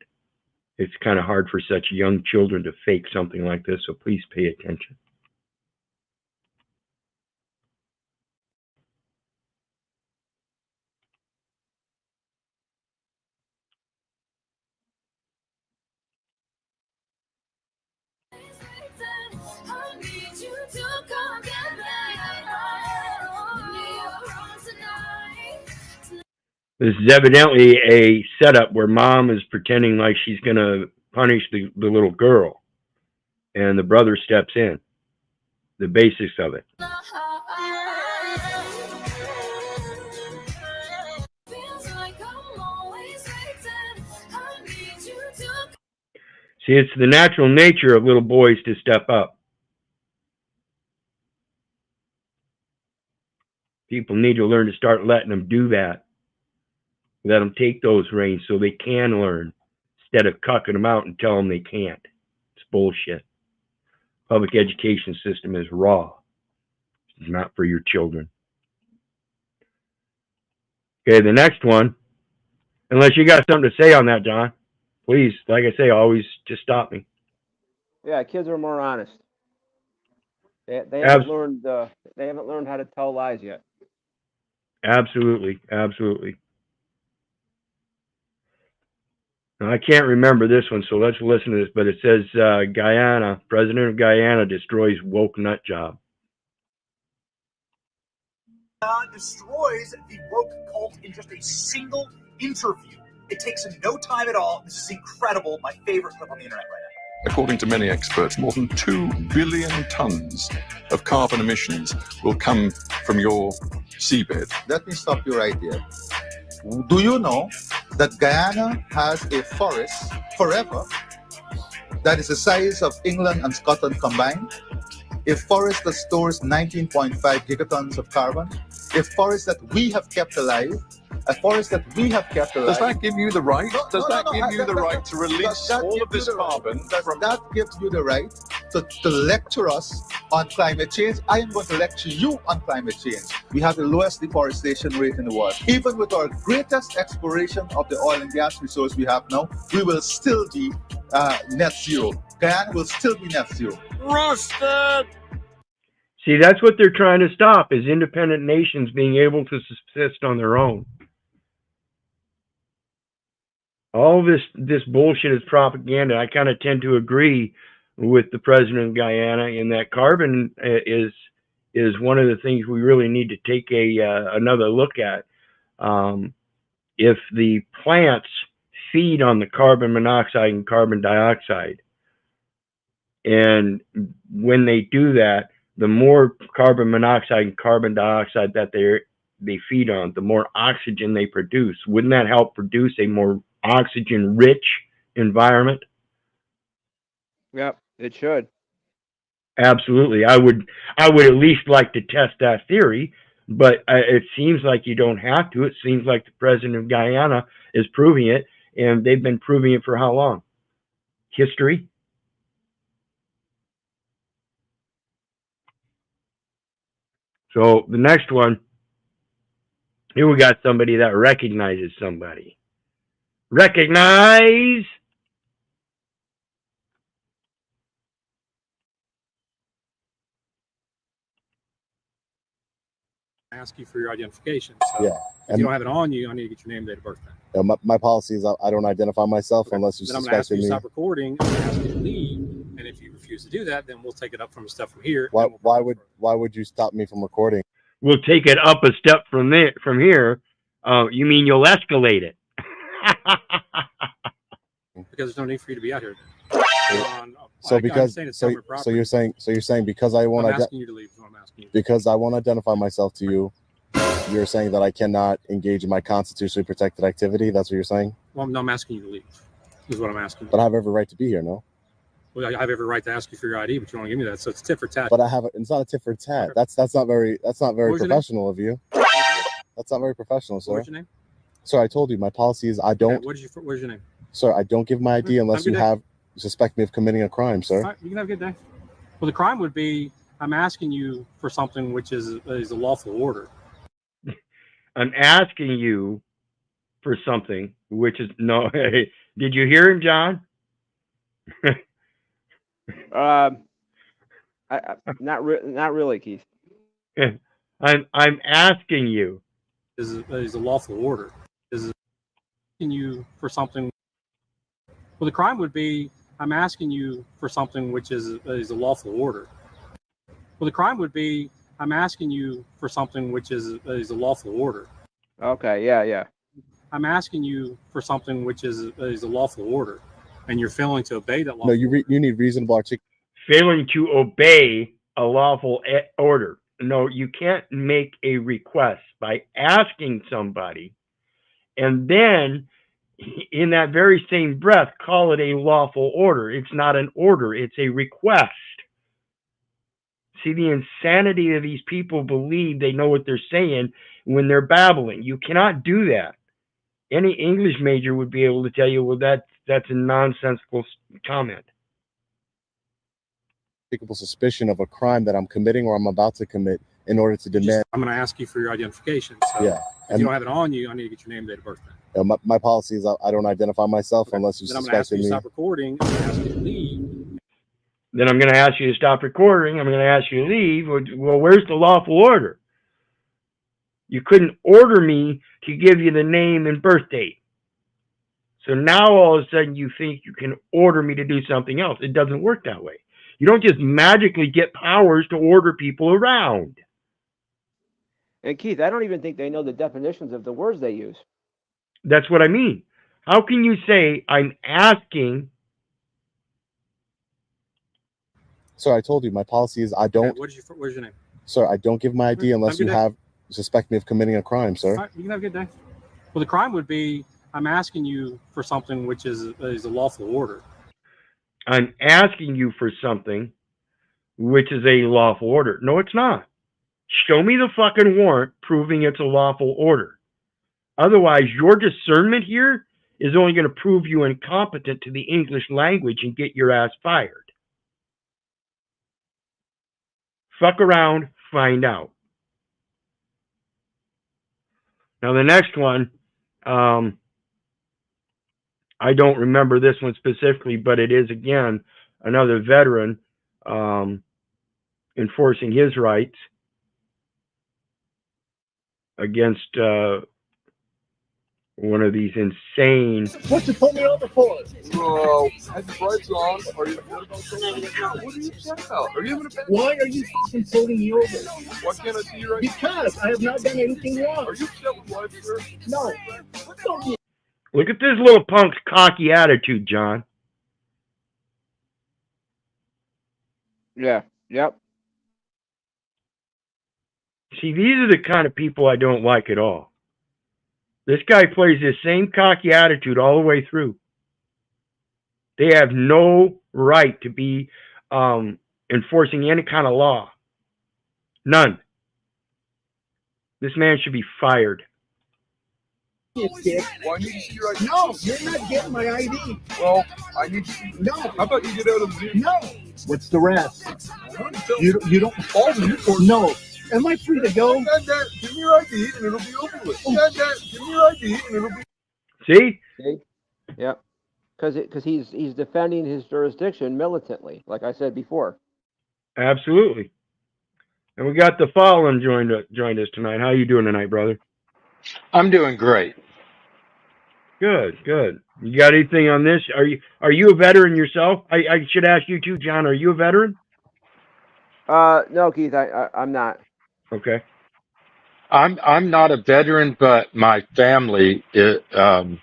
It's kind of hard for such young children to fake something like this, so please pay attention. This is evidently a setup where mom is pretending like she's going to punish the little girl, and the brother steps in. The basics of it. See, it's the natural nature of little boys to step up. People need to learn to start letting them do that. Let them take those reins so they can learn, instead of cucking them out and telling them they can't. It's bullshit. Public education system is raw. It's not for your children. Okay, the next one. Unless you got something to say on that, John, please, like I say, always just stop me. Yeah, kids are more honest. They haven't learned. They haven't learned how to tell lies yet. Absolutely, absolutely. Now, I can't remember this one, so let's listen to this. But it says Guyana, President of Guyana destroys woke nut job. Destroys the woke cult in just a single interview. It takes him no time at all. This is incredible. My favorite clip on the internet right now. According to many experts, more than 2 billion tons of carbon emissions will come from your seabed. Let me stop you right there. Do you know that Guyana has a forest forever that is the size of England and Scotland combined? A forest that stores 19.5 gigatons of carbon, a forest that we have kept alive, a forest that we have kept alive. Does that give you the right? Does that give you the right to release all of this carbon? That gives you the right to lecture us on climate change. I am going to lecture you on climate change. We have the lowest deforestation rate in the world. Even with our greatest exploration of the oil and gas resource we have now, we will still be net zero. Guyana will still be net zero. Roasted! See, that's what they're trying to stop, is independent nations being able to subsist on their own. All this bullshit is propaganda. I kind of tend to agree with the president of Guyana in that carbon is one of the things we really need to take another look at. If the plants feed on the carbon monoxide and carbon dioxide, and when they do that, the more carbon monoxide and carbon dioxide that they feed on, the more oxygen they produce. Wouldn't that help produce a more oxygen-rich environment? Yep, it should. Absolutely. I would at least like to test that theory, but it seems like you don't have to. It seems like the president of Guyana is proving it, and they've been proving it for how long? History? So the next one, here we got somebody that recognizes somebody. Recognize! Ask you for your identification. So yeah. If you don't have it on you, I need to get your name, date of birth. My policy is I don't identify myself unless you Then I'm going to ask you suspect to me. stop recording. I'm going to ask you to leave. And if you refuse to do that, then we'll take it up from stuff from here. Why would you stop me from recording? We'll take it up a step from here. You mean you'll escalate it? Because there's no need for you to be out here. So because so you're saying because I won't I'm asking you to leave. So I'm asking you. Because I won't identify myself to you, you're saying that I cannot engage in my constitutionally protected activity. That's what you're saying. Well, no, I'm asking you to leave. Is what I'm asking. But I have every right to be here. No. Well, I have every right to ask you for your ID, but you don't give me that, so it's tit for tat. But it's not a tit for tat. That's not very professional of you. That's not very professional, sir. What's your name? Sir, I told you my policy is I don't. Okay, what's your name? Sir, I don't give my ID unless you suspect me of committing a crime, sir. All right, you can have a good day. Well, the crime would be I'm asking you for something which is a lawful order. I'm asking you for something which is no. Did you hear him, John? Not really, Keith. I'm asking you. Is a lawful order. Is asking you for something. Well, the crime would be I'm asking you for something which is a lawful order. Well, the crime would be I'm asking you for something which is a lawful order. Okay, yeah. I'm asking you for something which is a lawful order, and you're failing to obey that law. No, you need reasonable articulation. Failing to obey a lawful order. No, you can't make a request by asking somebody and then in that very same breath call it a lawful order. It's not an order, it's a request. See, the insanity of these people believe they know what they're saying when they're babbling. You cannot do that. Any English major would be able to tell you, well, that's a nonsensical comment. Suspicion of a crime that I'm committing or I'm about to commit in order to demand. I'm going to ask you for your identification. So yeah. If you don't have it on you, I need to get your name, date of birth. My policy is I don't identify myself unless you suspect me. Then I'm going to ask you to stop recording. I'm going to ask you to leave. Then I'm going to ask you to stop recording. I'm going to ask you to leave. Well, where's the lawful order? You couldn't order me to give you the name and birth date. So now all of a sudden you think you can order me to do something else. It doesn't work that way. You don't just magically get powers to order people around. And Keith, I don't even think they know the definitions of the words they use. That's what I mean. How can you say I'm asking? Sir, I told you my policy is I don't. Okay, what's your name? Sir, I don't give my ID unless you suspect me of committing a crime, sir. All right, you can have a good day. Well, the crime would be I'm asking you for something which is a lawful order. I'm asking you for something which is a lawful order. No, it's not. Show me the fucking warrant proving it's a lawful order. Otherwise, your discernment here is only going to prove you incompetent to the English language and get your ass fired. Fuck around, find out. Now, the next one, I don't remember this one specifically, but it is, again, another veteran enforcing his rights against one of these insane... What you pull me over for? Bro, have the brights on. Are you... What are you upset about? Are you having a bad... Why are you fucking pulling me over? Why can't I see your ID? Because I have not done anything wrong. Are you upset with life, sir? No. Look at this little punk's cocky attitude, John. Yeah. Yep. See, these are the kind of people I don't like at all. This guy plays this same cocky attitude all the way through. They have no right to be enforcing any kind of law. None. This man should be fired. Well, I need to see your ID. No, you're not getting my ID. Well, I need to see. No. How about you get out of the vehicle? No. What's the rest? You don't follow me for no. Am I free to go? Give me your ID and it'll be over with. Give me your ID and it'll be. See? Yep. Because he's defending his jurisdiction militantly, like I said before. Absolutely. And we got the Fallen joined us tonight. How you doing tonight, brother? I'm doing great. Good. You got anything on this? Are you a veteran yourself? I should ask you too, John. Are you a veteran? No, Keith, I'm not. Okay. I'm not a veteran, but my family, I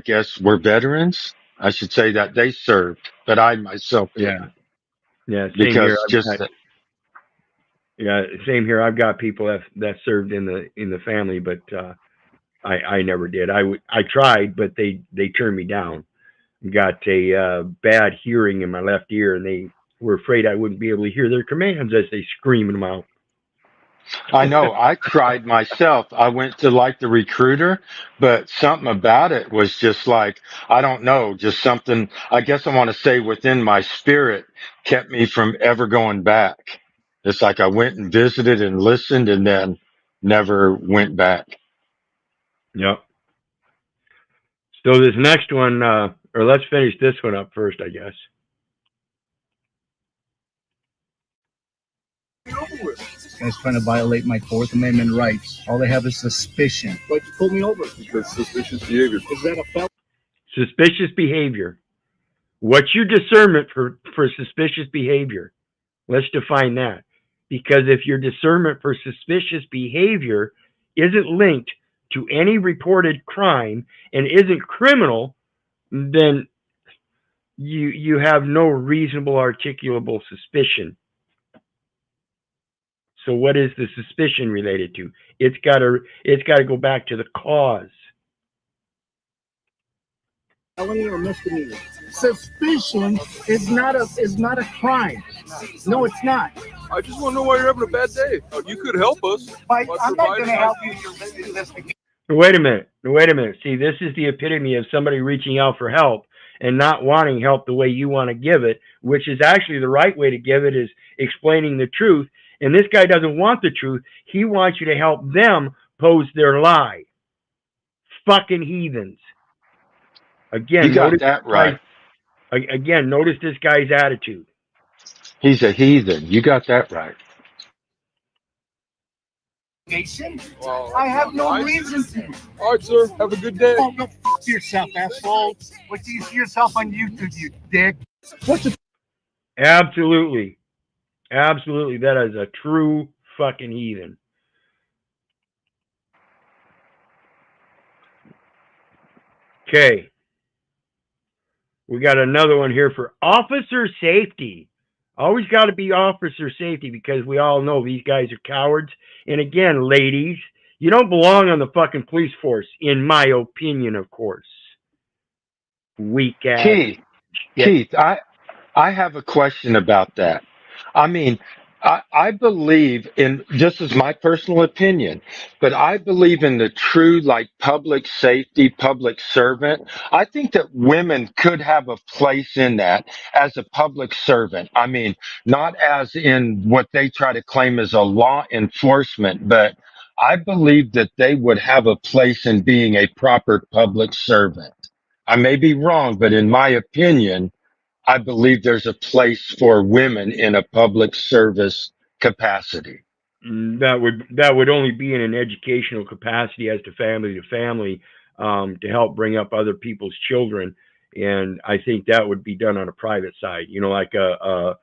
guess, we're veterans. I should say that they served, but I myself didn't. Yeah, same here. Because just that. Yeah, same here. I've got people that served in the family, but I never did. I tried, but they turned me down. Got a bad hearing in my left ear, and they were afraid I wouldn't be able to hear their commands as they scream them out. I know. I tried myself. I went to like the recruiter, but something about it was just like, I don't know, just something, I guess I want to say within my spirit kept me from ever going back. It's like I went and visited and listened and then never went back. Yep. So this next one, or let's finish this one up first, I guess. Guys trying to violate my Fourth Amendment rights. All they have is suspicion. Why'd you pull me over? Because suspicious behavior. Is that a felony? Suspicious behavior. What's your discernment for suspicious behavior? Let's define that. Because if your discernment for suspicious behavior isn't linked to any reported crime and isn't criminal, then you have no reasonable articulable suspicion. So what is the suspicion related to? It's got to go back to the cause. Felony or misdemeanor? Suspicion is not a crime. No, it's not. I just want to know why you're having a bad day. You could help us. I'm not going to help you in your investigation. Wait a minute. See, this is the epitome of somebody reaching out for help and not wanting help the way you want to give it, which is actually the right way to give it, is explaining the truth. And this guy doesn't want the truth. He wants you to help them pose their lie. Fucking heathens. Again, you got that right. Again, notice this guy's attitude. He's a heathen. You got that right. Well, I have no reason to. All right, sir. Have a good day. Oh, go fuck yourself, asshole. What do you see yourself on YouTube, you dick? What's the... Absolutely. That is a true fucking heathen. Okay. We got another one here for officer safety. Always got to be officer safety, because we all know these guys are cowards. And again, ladies, you don't belong on the fucking police force, in my opinion, of course. Weak ass. Keith, I have a question about that. I mean, I believe in, this is my personal opinion, but I believe in the true, like, public safety, public servant. I think that women could have a place in that as a public servant. I mean, not as in what they try to claim as a law enforcement, but I believe that they would have a place in being a proper public servant. I may be wrong, but in my opinion, I believe there's a place for women in a public service capacity. That would only be in an educational capacity as to family, to help bring up other people's children, and I think that would be done on a private side. You know, like a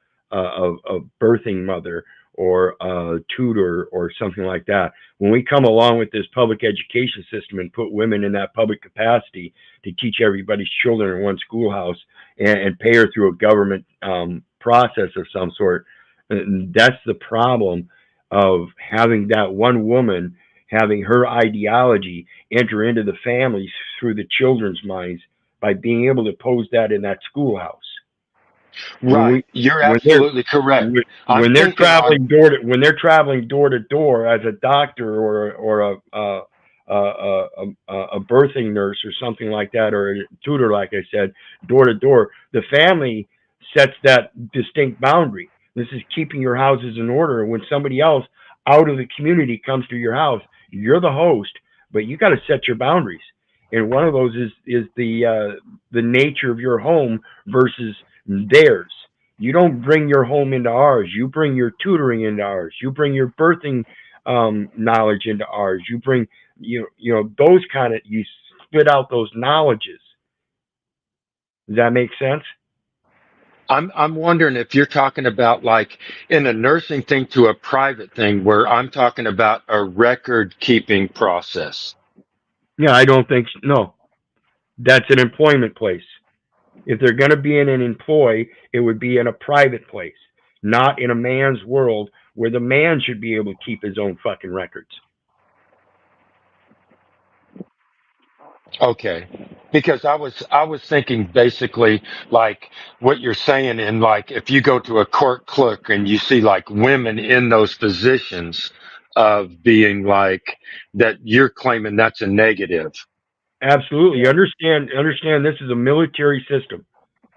birthing mother or a tutor or something like that. When we come along with this public education system and put women in that public capacity to teach everybody's children in one schoolhouse and pay her through a government process of some sort, that's the problem of having that one woman having her ideology enter into the families through the children's minds by being able to pose that in that schoolhouse. Right, you're absolutely correct. When they're traveling door to door as a doctor or a birthing nurse or something like that, or a tutor, like I said, door to door, the family sets that distinct boundary. This is keeping your houses in order. When somebody else out of the community comes to your house, you're the host, but you got to set your boundaries. And one of those is the nature of your home versus theirs. You don't bring your home into ours. You bring your tutoring into ours. You bring your birthing knowledge into ours. You bring you know those kind of, you split out those knowledges. Does that make sense? I'm wondering if you're talking about like in a nursing thing to a private thing, where I'm talking about a record keeping process. Yeah, I don't think no. That's an employment place. If they're going to be in an employ, it would be in a private place, not in a man's world where the man should be able to keep his own fucking records. Okay. Because I was thinking basically like what you're saying in like if you go to a court clerk and you see like women in those positions of being like that you're claiming that's a negative. Absolutely. Yeah. Understand this is a military system.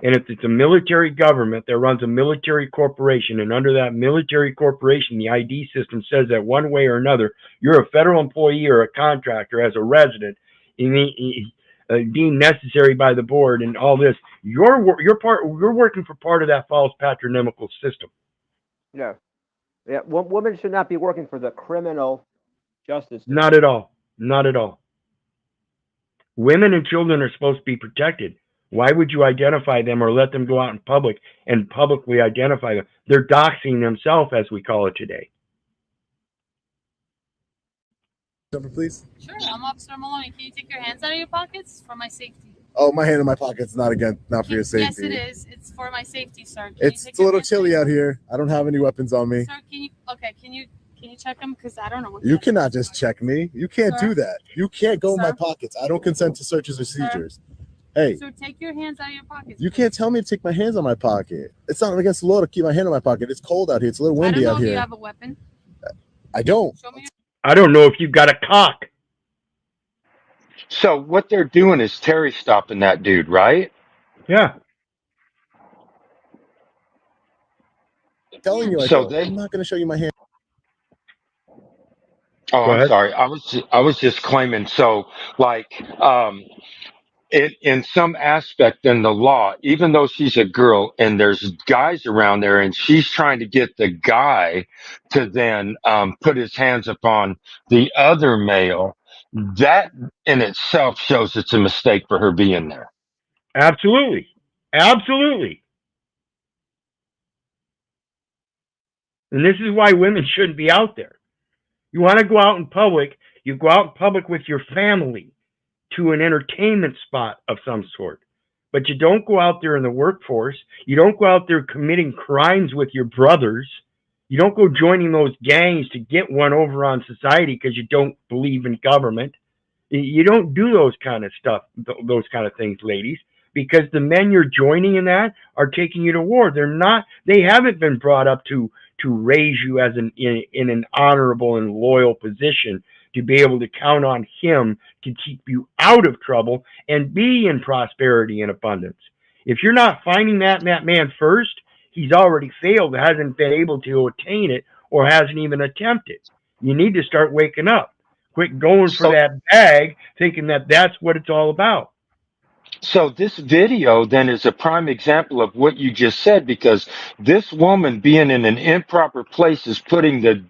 And if it's a military government that runs a military corporation, and under that military corporation, the ID system says that one way or another, you're a federal employee or a contractor as a resident, deemed necessary by the board, and all this. You're working for part of that false patronymical system. Yeah. Yeah. Women should not be working for the criminal justice system. Not at all. Not at all. Women and children are supposed to be protected. Why would you identify them or let them go out in public and publicly identify them? They're doxing themselves, as we call it today. Number, please. Sure, I'm Officer Maloney. Can you take your hands out of your pockets for my safety? Oh, my hand in my pocket's not for your safety. Yes, it is. It's for my safety, sir. It's a little chilly out here. I don't have any weapons on me. Sir, can you check them? Because I don't know what You cannot just check me. You can't do that. You can't go in my Sir? pockets. I don't consent to searches or seizures. Hey, So take your hands out of your pockets. you can't tell me to take my hands on my pocket. It's not against the law to keep my hand in my pocket. It's cold out here. It's a little I don't windy know out if you here. have a weapon. I don't. Show me. I don't know if you've got a cock. So what they're doing is Terry stopping that dude, right? Yeah. I'm telling you, So I'm not going to show you my hand. Oh, Go I'm ahead. sorry. I was just claiming. So, like, in some aspect in the law, even though she's a girl and there's guys around there, and she's trying to get the guy to then put his hands upon the other male, that in itself shows it's a mistake for her being there. Absolutely. Absolutely. And this is why women shouldn't be out there. You want to go out in public, you go out in public with your family to an entertainment spot of some sort. But you don't go out there in the workforce. You don't go out there committing crimes with your brothers. You don't go joining those gangs to get one over on society because you don't believe in government. You don't do those kind of stuff, those kind of things, ladies, because the men you're joining in that are taking you to war. They haven't been brought up to raise you as in an honorable and loyal position to be able to count on him to keep you out of trouble and be in prosperity and abundance. If you're not finding that man first, he's already failed, hasn't been able to attain it, or hasn't even attempted. You need to start waking up. Quit going for that bag, thinking that that's what it's all about. So this video then is a prime example of what you just said, because this woman being in an improper place is putting the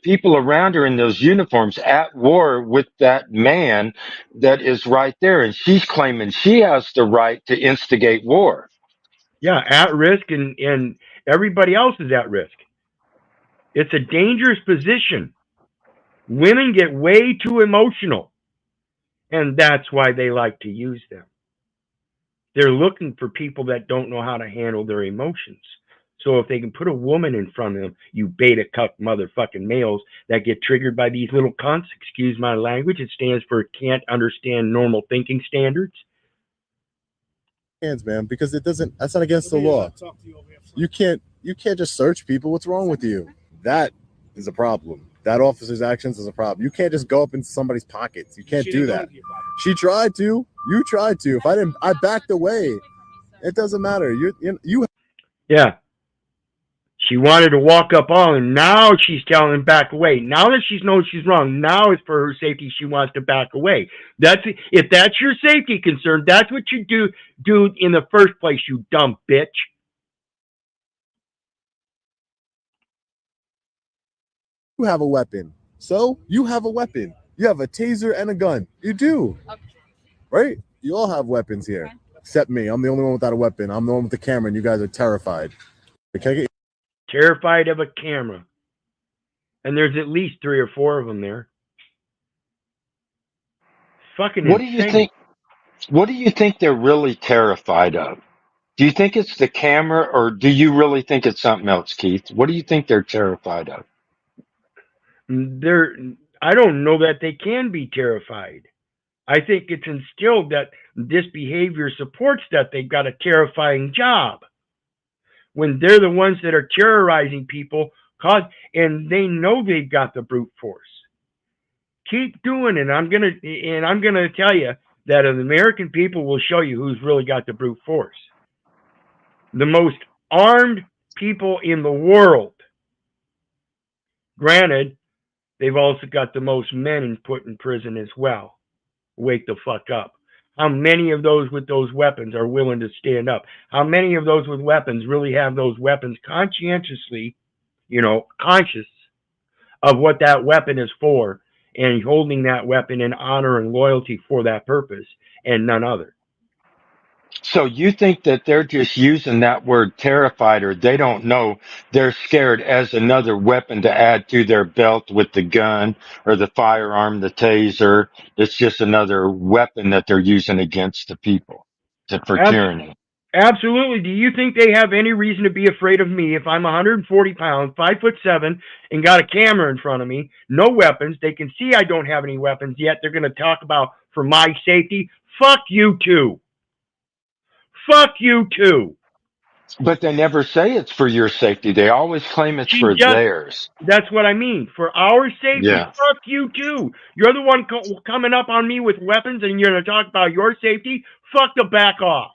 people around her in those uniforms at war with that man that is right there. And she's claiming she has the right to instigate war. Yeah, at risk, and everybody else is at risk. It's a dangerous position. Women get way too emotional, and that's why they like to use them. They're looking for people that don't know how to handle their emotions. So if they can put a woman in front of them, you beta cuck motherfucking males that get triggered by these little cunts, excuse my language, it stands for can't understand normal thinking standards. Hands, man, because that's not against the law. You can't just search people. What's wrong with you? That is a problem. That officer's actions is a problem. You can't just go up into somebody's pockets. You can't do that. She tried to. You tried to. If I didn't, I backed away. It doesn't matter. You. Yeah. She wanted to walk up on him. Now she's telling him back away. Now that she knows she's wrong, now it's for her safety. She wants to back away. If that's your safety concern, that's what you do in the first place, you dumb bitch. You have a weapon. So you have a weapon. You have a taser and a gun. You do. Okay. Right? You all have weapons here. Okay. Except me. I'm the only one without a weapon. I'm the one with the camera, and you guys are terrified. Okay? Terrified of a camera. And there's at least 3 or 4 of them there. Fucking What insane. do you think? What do you think they're really terrified of? Do you think it's the camera, or do you really think it's something else, Keith? What do you think they're terrified of? I don't know that they can be terrified. I think it's instilled that this behavior supports that they've got a terrifying job. When they're the ones that are terrorizing people, and they know they've got the brute force. Keep doing it. I'm gonna tell you that the American people will show you who's really got the brute force. The most armed people in the world. Granted, they've also got the most men put in prison as well. Wake the fuck up. How many of those with those weapons are willing to stand up? How many of those with weapons really have those weapons conscientiously, conscious of what that weapon is for and holding that weapon in honor and loyalty for that purpose and none other? So you think that they're just using that word terrified, or they don't know they're scared as another weapon to add to their belt with the gun or the firearm, the taser. It's just another weapon that they're using against the people for tyranny. Absolutely. Do you think they have any reason to be afraid of me if I'm 140 pounds, 5'7", and got a camera in front of me, no weapons? They can see I don't have any weapons, yet they're going to talk about for my safety? Fuck you too. Fuck you too. But they never say it's for your safety. They always claim it's for theirs. That's what I mean. For our safety, Yeah. Fuck you too. You're the one coming up on me with weapons and you're going to talk about your safety? Fuck the back off.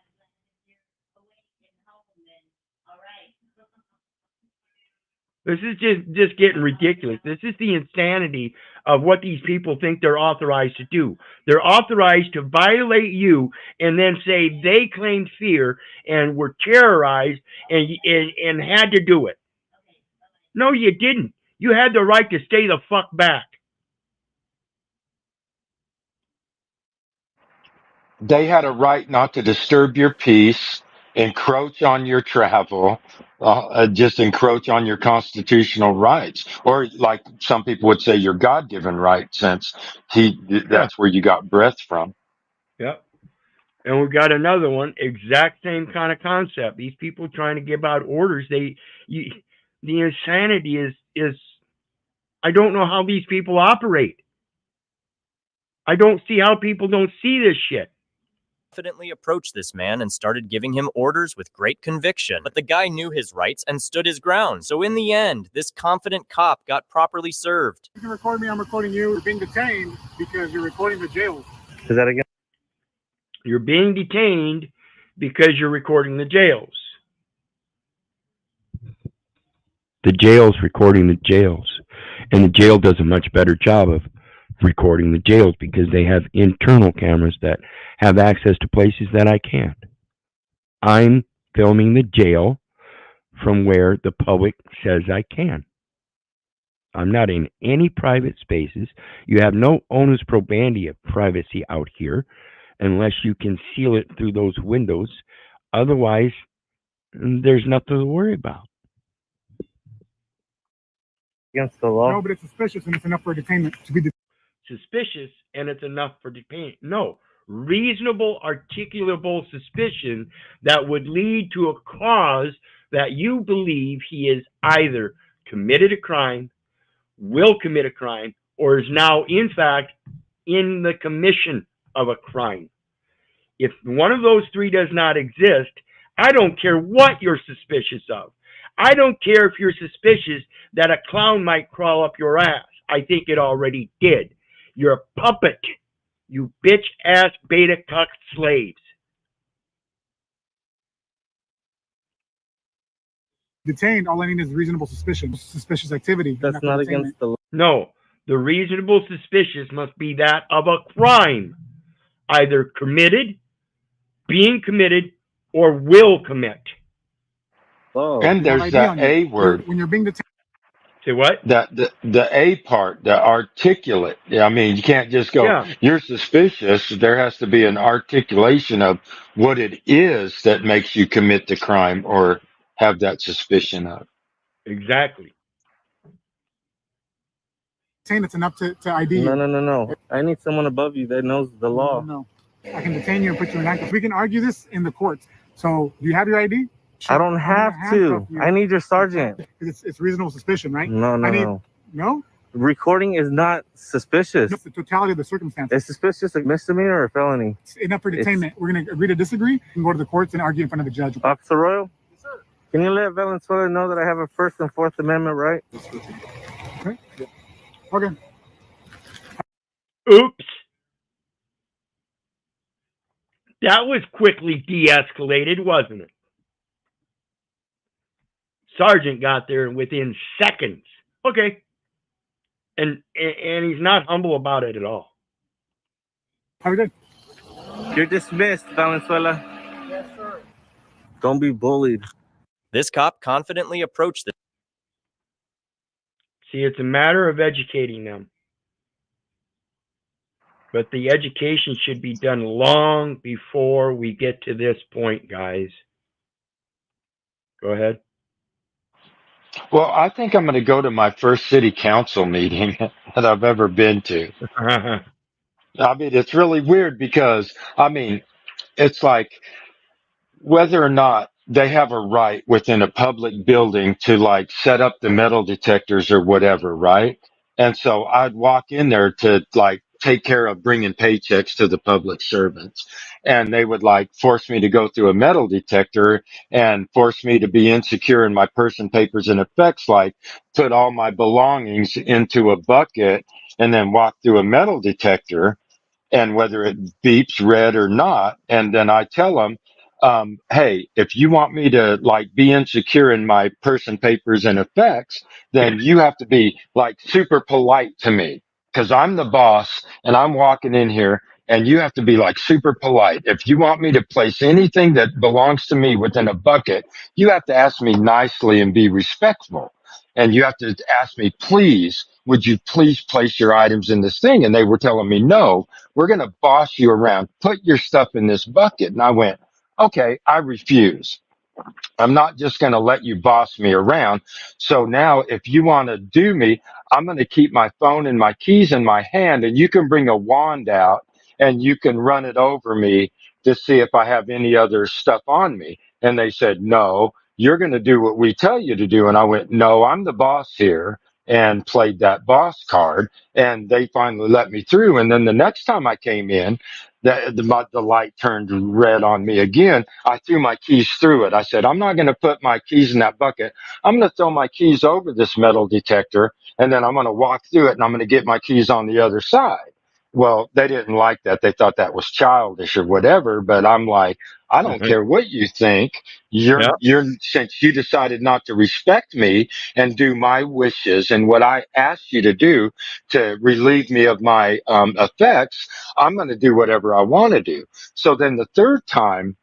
This is just getting ridiculous. This is the insanity of what these people think they're authorized to do. They're authorized to violate you and then say they claimed fear and were terrorized and had to do it. No, you didn't. You had the right to stay the fuck back. They had a right not to disturb your peace, encroach on your travel, just encroach on your constitutional rights, or like some people would say, your God-given right, since that's where you got breath from. Yep. And we've got another one, exact same kind of concept. These people trying to give out orders, the insanity is I don't know how these people operate. I don't see how people don't see this shit. Confidently approached this man and started giving him orders with great conviction. But the guy knew his rights and stood his ground. So in the end, this confident cop got properly served. You can record me, I'm recording you. You're being detained because you're recording the jail. Is that again? You're being detained because you're recording the jails. The jail's recording the jails. And the jail does a much better job of recording the jails because they have internal cameras that have access to places that I can't. I'm filming the jail from where the public says I can. I'm not in any private spaces. You have no onus probandi of privacy out here unless you can seal it through those windows. Otherwise, there's nothing to worry about. Against the law? No, but it's suspicious and it's enough for detainment to be suspicious and it's enough for detainment. No, reasonable, articulable suspicion that would lead to a cause that you believe he is either committed a crime, will commit a crime, or is now, in fact, in the commission of a crime. If one of those three does not exist, I don't care what you're suspicious of. I don't care if you're suspicious that a clown might crawl up your ass. I think it already did. You're a puppet, you bitch-ass beta-cuck slaves. detained. All I need is reasonable suspicion, suspicious activity. That's not against the law. No, the reasonable suspicious must be that of a crime, either committed, being committed, or will commit. Oh, and there's that A word. When you're being detained. Say what? The A part, the articulate. I mean, you can't just go, you're suspicious. There has to be an articulation of what it is that makes you commit the crime or have that suspicion of. Exactly. It's enough to ID you. No. I need someone above you that knows the law. No. I can detain you and put you in handcuffs. We can argue this in the courts. So, do you have your ID? I don't have to. I need your sergeant. It's reasonable suspicion, right? No. No? Recording is not suspicious. No, it's the totality of the circumstances. It's suspicious, a misdemeanor or a felony. It's enough for detainment. We're going to agree to disagree. We can go to the courts and argue in front of the judge. Officer Royal? Yes, sir. Can you let Valenzuela know that I have a First and Fourth Amendment right? Okay. Okay. Oops. That was quickly de-escalated, wasn't it? Sergeant got there within seconds. Okay. And he's not humble about it at all. How are we doing? You're dismissed, Valenzuela. Yes, sir. Don't be bullied. This cop confidently approached the... See, it's a matter of educating them. But the education should be done long before we get to this point, guys. Go ahead. Well, I think I'm going to go to my first city council meeting that I've ever been to. I mean, it's really weird because, I mean, it's like whether or not they have a right within a public building to like set up the metal detectors or whatever, right? And so I'd walk in there to like take care of bringing paychecks to the public servants. And they would like force me to go through a metal detector and force me to be insecure in my person, papers, and effects, like put all my belongings into a bucket and then walk through a metal detector, and whether it beeps red or not. And then I tell them, hey, if you want me to like be insecure in my person, papers, and effects, then you have to be like super polite to me because I'm the boss and I'm walking in here, and you have to be like super polite. If you want me to place anything that belongs to me within a bucket, you have to ask me nicely and be respectful. And you have to ask me, please, would you please place your items in this thing? And they were telling me, no, we're going to boss you around. Put your stuff in this bucket. And I went, okay, I refuse. I'm not just going to let you boss me around. So now if you want to do me, I'm going to keep my phone and my keys in my hand, and you can bring a wand out and you can run it over me to see if I have any other stuff on me. And they said, no, you're going to do what we tell you to do. And I went, no, I'm the boss here, and played that boss card. And they finally let me through. And then the next time I came in, the light turned red on me again. I threw my keys through it. I said, I'm not going to put my keys in that bucket. I'm going to throw my keys over this metal detector, and then I'm going to walk through it, and I'm going to get my keys on the other side. Well, they didn't like that. They thought that was childish or whatever. But I'm like, I don't care what you think. You're since you decided not to respect me and do my wishes and what I asked you to do to relieve me of my effects, I'm going to do whatever I want to do. So then the third time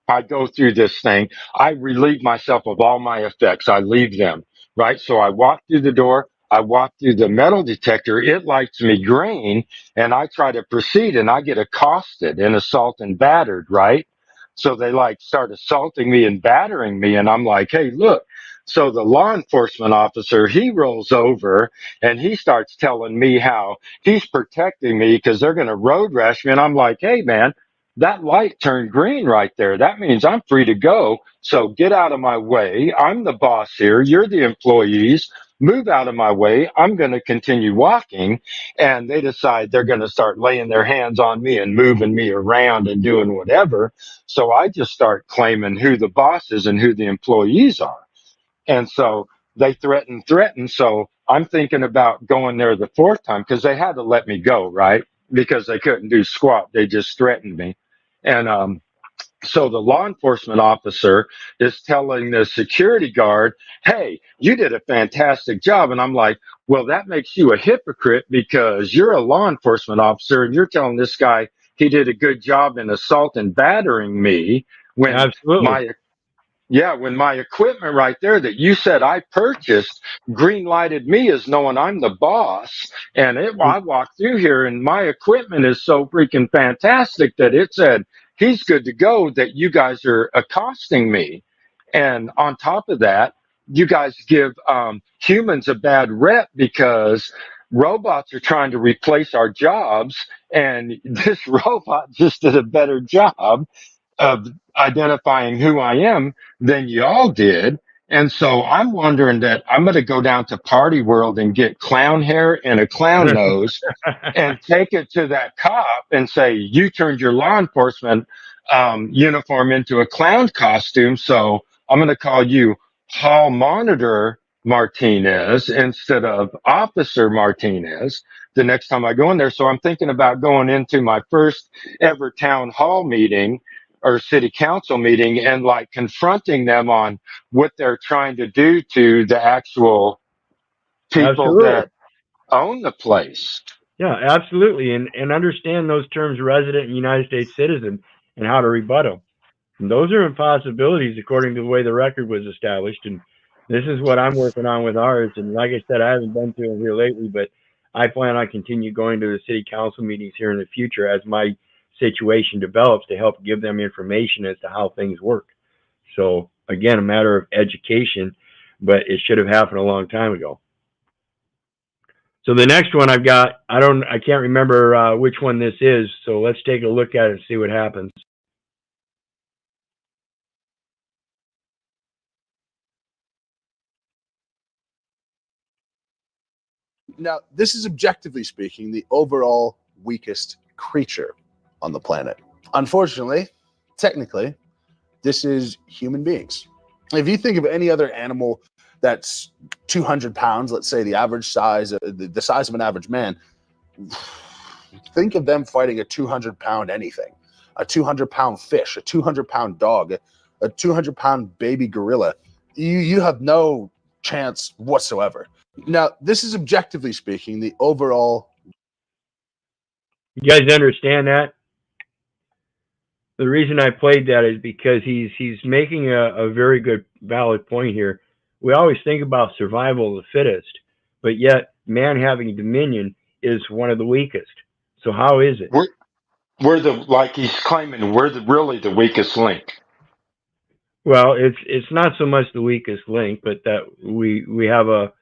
I go through this thing, I relieve myself of all my effects. I leave them, right? So I walk through the door. I walk through the metal detector. It lights me green, and I try to proceed, and I get accosted and assaulted and battered, right? So they like start assaulting me and battering me, and I'm like, hey, look. So the law enforcement officer, he rolls over and he starts telling me how he's protecting me because they're going to road rash me. And I'm like, hey, man, that light turned green right there. That means I'm free to go. So get out of my way. I'm the boss here. You're the employees. Move out of my way. I'm going to continue walking. And they decide they're going to start laying their hands on me and moving me around and doing whatever. So I just start claiming who the boss is and who the employees are. And so they threaten. So I'm thinking about going there the fourth time because they had to let me go, right? Because they couldn't do squat. They just threatened me. And so the law enforcement officer is telling the security guard, hey, you did a fantastic job. And I'm like, well, that makes you a hypocrite because you're a law enforcement officer and you're telling this guy he did a good job in assault and battering me when Absolutely. when my equipment right there that you said I purchased green lighted me as knowing I'm the boss. And I walked through here and my equipment is so freaking fantastic that it said he's good to go, that you guys are accosting me. And on top of that, you guys give humans a bad rep because robots are trying to replace our jobs, and this robot just did a better job of identifying who I am than y'all did. And so I'm wondering that I'm going to go down to Party World and get clown hair and a clown nose and take it to that cop and say, you turned your law enforcement uniform into a clown costume. So I'm going to call you Hall Monitor Martinez instead of Officer Martinez the next time I go in there. So I'm thinking about going into my first ever town hall meeting or city council meeting and like confronting them on what they're trying to do to the actual people Absolutely. that own the place. Yeah, absolutely. And understand those terms, resident and United States citizen, and how to rebut them. And those are impossibilities according to the way the record was established. And this is what I'm working on with ours. And like I said, I haven't been to it here lately, but I plan on continue going to the city council meetings here in the future as my situation develops to help give them information as to how things work. So again, a matter of education, but it should have happened a long time ago. So the next one I've got, I can't remember which one this is. So let's take a look at it and see what happens. Now, this is objectively speaking the overall weakest creature on the planet. Unfortunately, technically, this is human beings. If you think of any other animal that's 200 pounds, let's say the average size, the size of an average man, think of them fighting a 200-pound anything, a 200-pound fish, a 200-pound dog, a 200-pound baby gorilla. You have no chance whatsoever. Now, this is objectively speaking the overall. You guys understand that? The reason I played that is because he's making a very good, valid point here. We always think about survival of the fittest, but yet man having dominion is one of the weakest. So how is it? We're the, like he's claiming, we're really the weakest link. Well, it's not so much the weakest link, but that we have a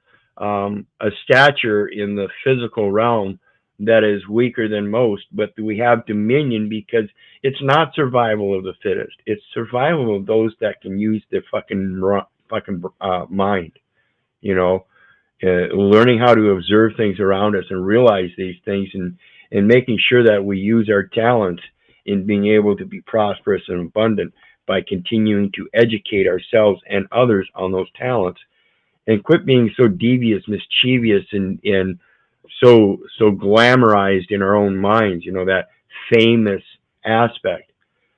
stature in the physical realm that is weaker than most, but we have dominion because it's not survival of the fittest. It's survival of those that can use their fucking mind, you know, learning how to observe things around us and realize these things, and making sure that we use our talents in being able to be prosperous and abundant by continuing to educate ourselves and others on those talents, and quit being so devious, mischievous, and so glamorized in our own minds, you know, that famous aspect.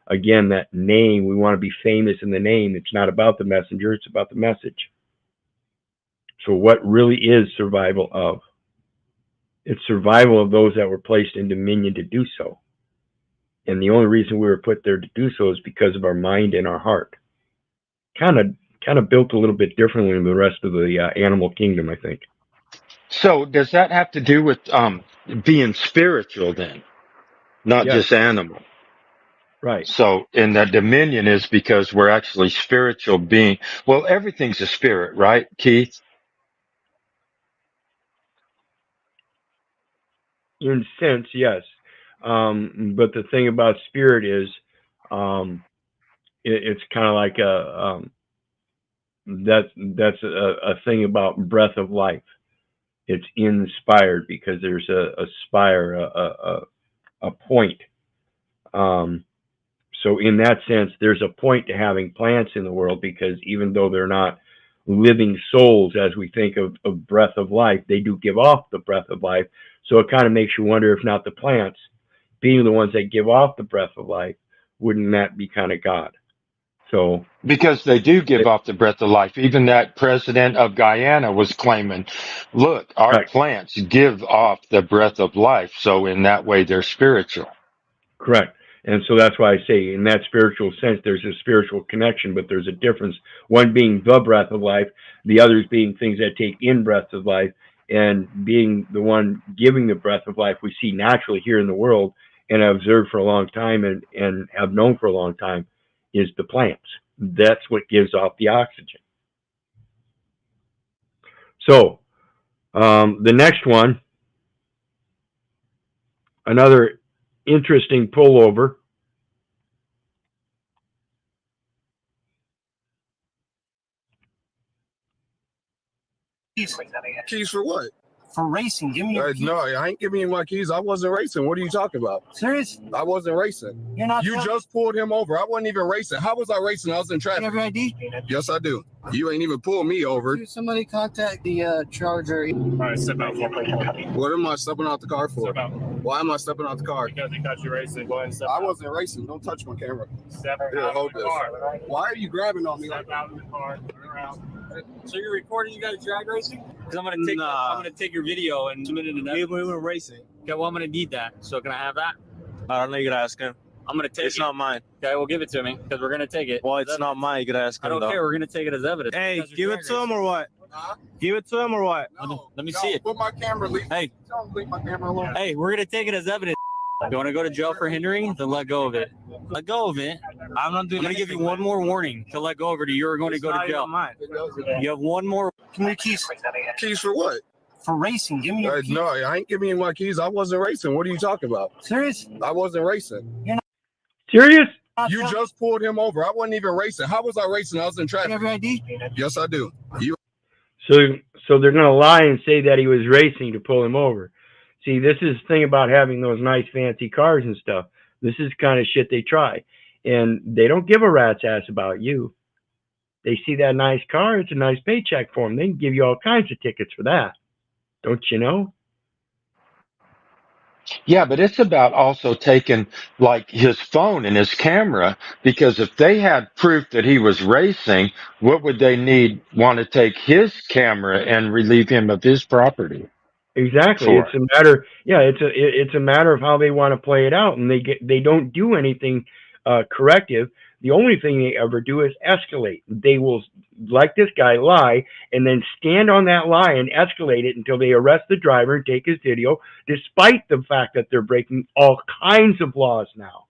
Again, that name, we want to be famous in the name. It's not about the messenger, it's about the message. So what really is survival of? It's survival of those that were placed in dominion to do so. And the only reason we were put there to do so is because of our mind and our heart. Kind of built a little bit differently than the rest of the animal kingdom, I think. So does that have to do with being spiritual then, not just animal? Right. So, and that dominion is because we're actually spiritual being. Well, everything's a spirit, right, Keith? In a sense, yes. But the thing about spirit is, it's kind of like that's a thing about breath of life. It's inspired because there's a spire, a point. So in that sense, there's a point to having plants in the world, because even though they're not living souls as we think of breath of life, they do give off the breath of life. So it kind of makes you wonder if not the plants, being the ones that give off the breath of life, wouldn't that be kind of God? So because they do give off the breath of life. Even that president of Guyana was claiming, look, our plants give off the breath of life. So in that way, they're spiritual. Correct. And so that's why I say in that spiritual sense, there's a spiritual connection, but there's a difference. One being the breath of life, the others being things that take in breath of life, and being the one giving the breath of life we see naturally here in the world and have observed for a long time and have known for a long time is the plants. That's what gives off the oxygen. So the next one another interesting pullover. Keys for what? For racing. Give me your keys. No, I ain't giving you my keys. I wasn't racing. What are you talking about? Serious? I wasn't racing. You're not. You just pulled him over. I wasn't even racing. How was I racing? I was in traffic. You have your ID? Yes, I do. You ain't even pulled me over. Dude, somebody contact the charger. All right, step out. What am I stepping out the car for? Why am I stepping out the car? Because he caught you racing. Go ahead and step out. I wasn't racing. Don't touch my camera. Step out hold this. Car. Why are you grabbing on me? Step out in the car. Turn around. So you're recording you guys drag racing? Because I'm gonna take your video and submit it in that. We were racing. Okay, well I'm gonna need that. So can I have that? I don't know. You gotta ask him. I'm gonna take it. It's not mine. Okay, well give it to me because we're gonna take it. Well, it's not mine. You gotta ask him. I don't care. We're gonna take it as evidence. Hey, give it to him or what? Give it to him or what? No, let me see it. Put my camera. Hey, tell him to leave my camera alone. Hey, we're gonna take it as evidence. You want to go to jail for hindering? Then let go of it. Let go of it. I'm not doing. I'm gonna give you one more warning to let go of it, or you're going to go to jail. You have one more. Give me your keys. Keys for what? For racing. Give me your keys. No, I ain't giving you my keys. I wasn't racing. What are you talking about? Serious? I wasn't racing. You're not serious? You just pulled him over. I wasn't even racing. How was I racing? I was in traffic. You have your ID? Yes, I do. So they're gonna lie and say that he was racing to pull him over. See, this is the thing about having those nice fancy cars and stuff. This is the kind of shit they try. And they don't give a rat's ass about you. They see that nice car, it's a nice paycheck for them. They can give you all kinds of tickets for that. Don't you know? Yeah, but it's about also taking like his phone and his camera, because if they had proof that he was racing, what would they want to take his camera and relieve him of his property? Exactly. For? It's a matter. Yeah, it's a matter of how they want to play it out, and they don't do anything corrective. The only thing they ever do is escalate. They will, like this guy, lie and then stand on that lie and escalate it until they arrest the driver and take his video, despite the fact that they're breaking all kinds of laws now.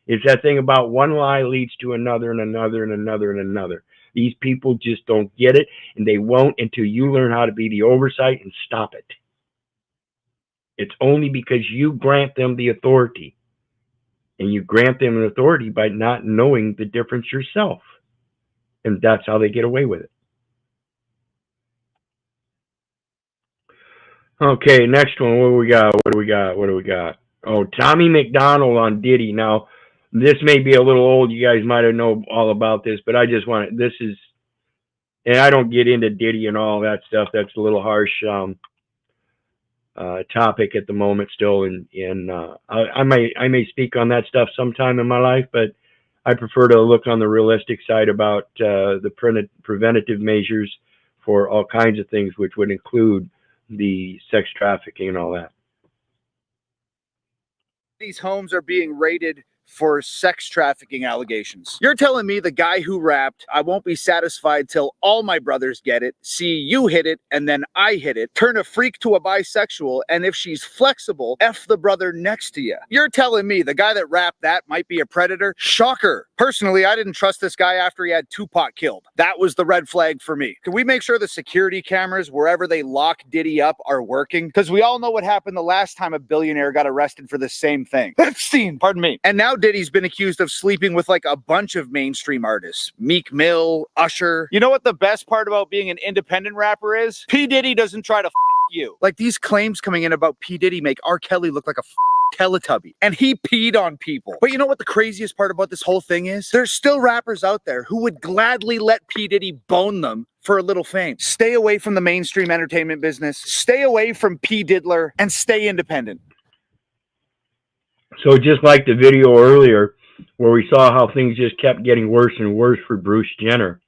It's that thing about one lie leads to another and another and another and another. These people just don't get it, and they won't until you learn how to be the oversight and stop it. It's only because you grant them the authority. And you grant them an authority by not knowing the difference yourself. And that's how they get away with it. Okay, next one. What do we got? Oh, Tommy McDonald on Diddy. Now, this may be a little old. You guys might have known all about this, but I just want to, this is, and I don't get into Diddy and all that stuff. That's a little harsh topic at the moment still, and I may speak on that stuff sometime in my life, but I prefer to look on the realistic side about the preventative measures for all kinds of things, which would include the sex trafficking and all that. These homes are being raided for sex trafficking allegations. You're telling me the guy who rapped, "I won't be satisfied till all my brothers get it, see you hit it, and then I hit it, turn a freak to a bisexual, and if she's flexible, F the brother next to you." You're telling me the guy that rapped that might be a predator? Shocker. Personally, I didn't trust this guy after he had Tupac killed. That was the red flag for me. Can we make sure the security cameras wherever they lock Diddy up are working? Because we all know what happened the last time a billionaire got arrested for the same thing. Epstein, pardon me. And now Diddy's been accused of sleeping with like a bunch of mainstream artists. Meek Mill, Usher. You know what the best part about being an independent rapper is? P. Diddy doesn't try to you. Like these claims coming in about P. Diddy make R. Kelly look like a Teletubby. And he peed on people. But you know what the craziest part about this whole thing is? There's still rappers out there who would gladly let P. Diddy bone them for a little fame. Stay away from the mainstream entertainment business. Stay away from P. Diddler and stay independent. So just like the video earlier where we saw how things just kept getting worse and worse for Bruce Jenner.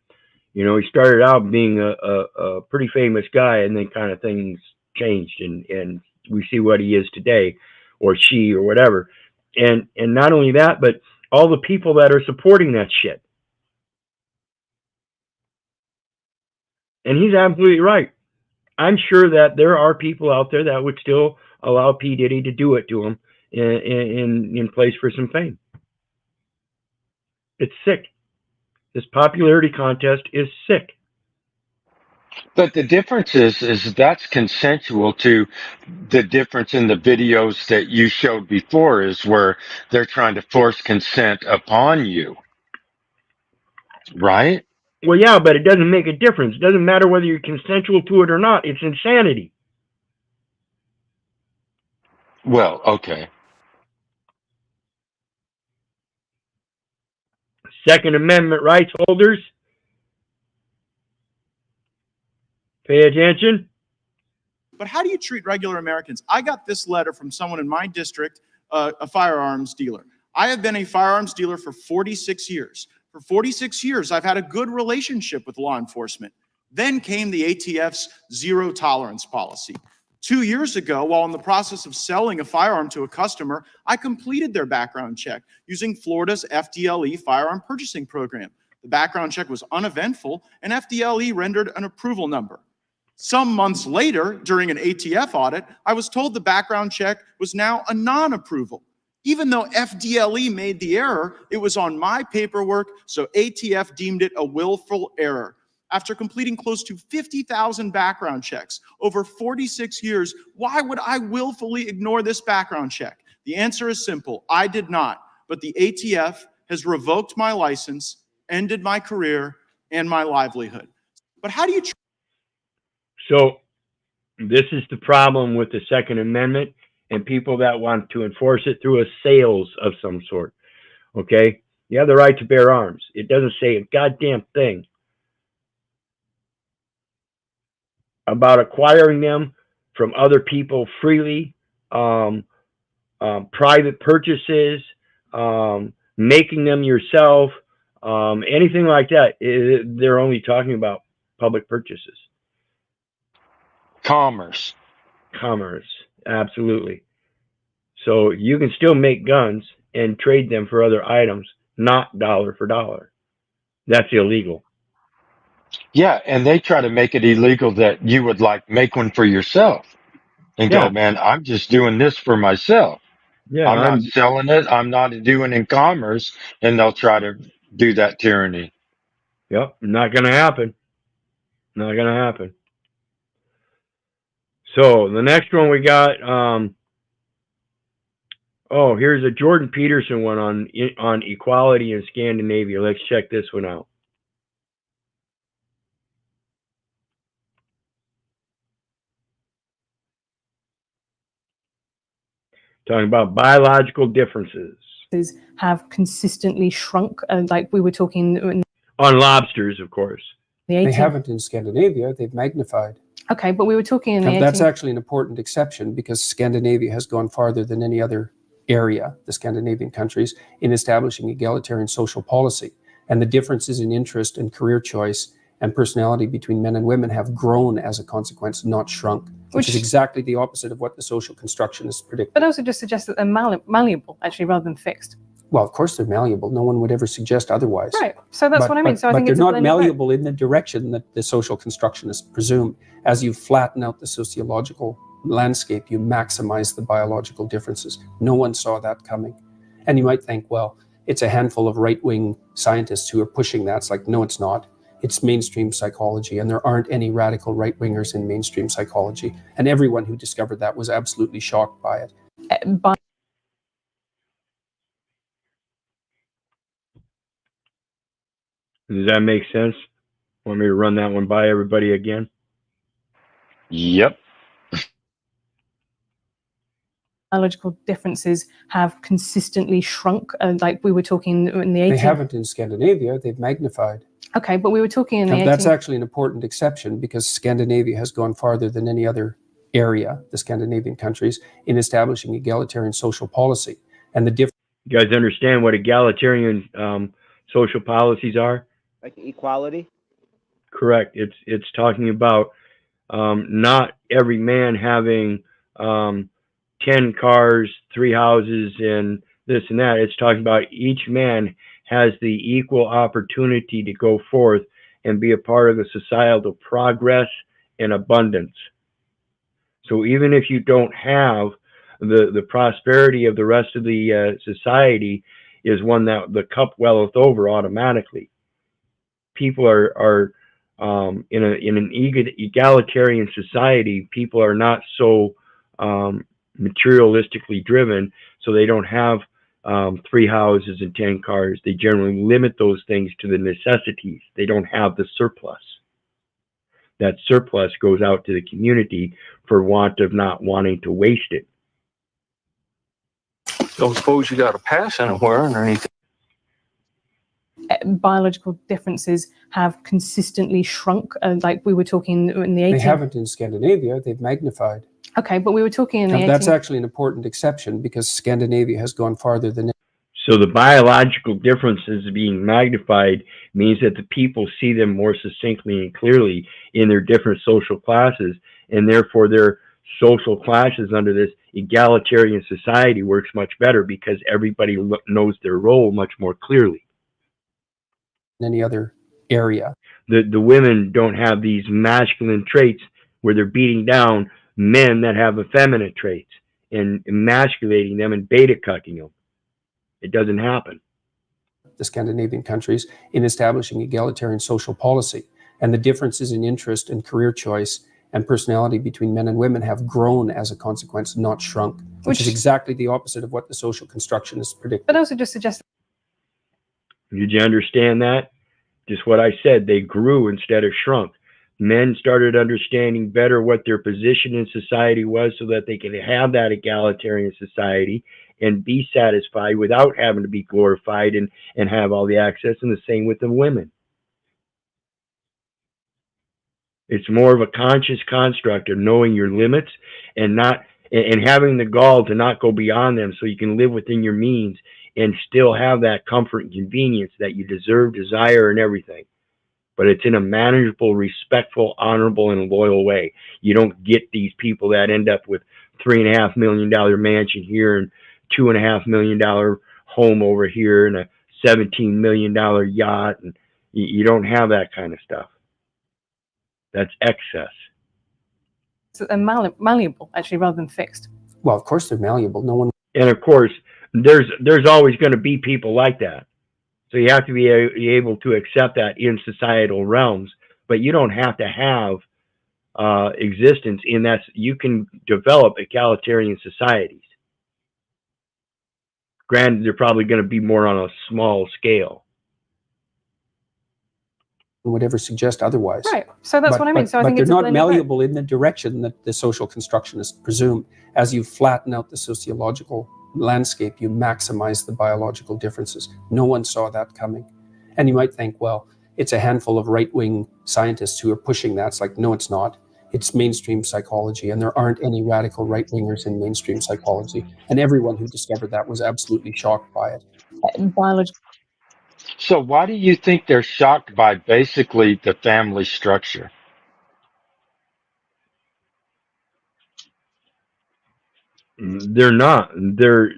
You know, he started out being a pretty famous guy, and then kind of things changed, and we see what he is today, or she, or whatever. And not only that, but all the people that are supporting that shit. And he's absolutely right. I'm sure that there are people out there that would still allow P. Diddy to do it to him in place for some fame. It's sick. This popularity contest is sick. But the difference is that's consensual to the difference in the videos that you showed before is where they're trying to force consent upon you, right? Well, yeah, but it doesn't make a difference. It doesn't matter whether you're consensual to it or not. It's insanity. Well, okay. Second Amendment rights holders, pay attention. But how do you treat regular Americans? I got this letter from someone in my district, a firearms dealer. I have been a firearms dealer for 46 years. For 46 years, I've had a good relationship with law enforcement. Then came the ATF's zero tolerance policy. 2 years ago, while in the process of selling a firearm to a customer, I completed their background check using Florida's FDLE firearm purchasing program. The background check was uneventful, and FDLE rendered an approval number. Some months later, during an ATF audit, I was told the background check was now a non-approval. Even though FDLE made the error, it was on my paperwork, so ATF deemed it a willful error. After completing close to 50,000 background checks over 46 years, why would I willfully ignore this background check? The answer is simple. I did not, but the ATF has revoked my license, ended my career, and my livelihood. But how do you... So this is the problem with the Second Amendment and people that want to enforce it through a sales of some sort. Okay? You have the right to bear arms. It doesn't say a goddamn thing about acquiring them from other people freely, private purchases, making them yourself, anything like that. They're only talking about public purchases. Commerce, absolutely. So you can still make guns and trade them for other items, not dollar for dollar. That's illegal. Yeah, and they try to make it illegal that you would like make one for yourself and go, man, I'm just doing this for myself. Yeah, I'm not selling it. I'm not doing in commerce, and they'll try to do that tyranny. Yep, not going to happen. Not going to happen. So the next one we got, here's a Jordan Peterson one on equality in Scandinavia. Let's check this one out. Talking about biological differences. Have consistently shrunk, like we were talking on lobsters, of course. They haven't in Scandinavia. They've magnified. Okay, but we were talking in the That's actually an important exception because Scandinavia has gone farther than any other area, the Scandinavian countries, in establishing egalitarian social policy. And the differences in interest and career choice and personality between men and women have grown as a consequence, not shrunk, which is exactly the opposite of what the social constructionists predict. But also just suggests that they're malleable, actually, rather than fixed. Well, of course they're malleable. No one would ever suggest otherwise. Right. So that's what I mean. So I think they're not malleable in the direction that the social constructionists presume. As you flatten out the sociological landscape, you maximize the biological differences. No one saw that coming. And you might think, well, it's a handful of right-wing scientists who are pushing that. It's like, no, it's not. It's mainstream psychology, and there aren't any radical right-wingers in mainstream psychology. And everyone who discovered that was absolutely shocked by it. Does that make sense? Want me to run that one by everybody again? Yep. Biological differences have consistently shrunk, like we were talking in the 18th. They haven't in Scandinavia. They've magnified. Okay, but we were talking in the 18th. That's actually an important exception because Scandinavia has gone farther than any other area, the Scandinavian countries, in establishing egalitarian social policy. And the difference. You guys understand what egalitarian social policies are? Like equality? Correct. It's talking about not every man having 10 cars, 3 houses, and this and that. It's talking about each man has the equal opportunity to go forth and be a part of the societal progress and abundance. So even if you don't have the prosperity of the rest of the society is one that the cup welleth over automatically. People are in an egalitarian society, people are not so materialistically driven, so they don't have 3 houses and 10 cars. They generally limit those things to the necessities. They don't have the surplus. That surplus goes out to the community for want of not wanting to waste it. Don't suppose you got a pass anywhere or anything? Biological differences have consistently shrunk, like we were talking in the 18th. They haven't in Scandinavia, they've magnified. Okay, but we were talking in the 18th. That's actually an important exception because Scandinavia has gone farther than it. So the biological differences being magnified means that the people see them more succinctly and clearly in their different social classes, and therefore their social classes under this egalitarian society works much better because everybody knows their role much more clearly. Any other area. The women don't have these masculine traits where they're beating down men that have effeminate traits and emasculating them and beta cucking them. It doesn't happen. The Scandinavian countries in establishing egalitarian social policy, and the differences in interest and career choice and personality between men and women have grown as a consequence, not shrunk, which is exactly the opposite of what the social constructionists predict. But also just suggest. Did you understand that? Just what I said, they grew instead of shrunk. Men started understanding better what their position in society was so that they could have that egalitarian society and be satisfied without having to be glorified and have all the access, and the same with the women. It's more of a conscious construct of knowing your limits and having the gall to not go beyond them so you can live within your means and still have that comfort and convenience that you deserve, desire, and everything. But it's in a manageable, respectful, honorable, and loyal way. You don't get these people that end up with $3.5 million mansion here and $2.5 million home over here and a $17 million yacht. And you don't have that kind of stuff. That's excess. So they're malleable, actually, rather than fixed. Well, of course they're malleable. No one. And of course, there's always going to be people like that. So you have to be able to accept that in societal realms, but you don't have to have existence in that. You can develop egalitarian societies. Granted, they're probably going to be more on a small scale. Would ever suggest otherwise. Right. So that's what I mean. So I think they're not malleable in the direction that the social constructionists presume. As you flatten out the sociological landscape, you maximize the biological differences. No one saw that coming. And you might think, well, it's a handful of right-wing scientists who are pushing that. It's like, no, it's not. It's mainstream psychology, and there aren't any radical right-wingers in mainstream psychology. And everyone who discovered that was absolutely shocked by it. So why do you think they're shocked by basically the family structure? They're not. They're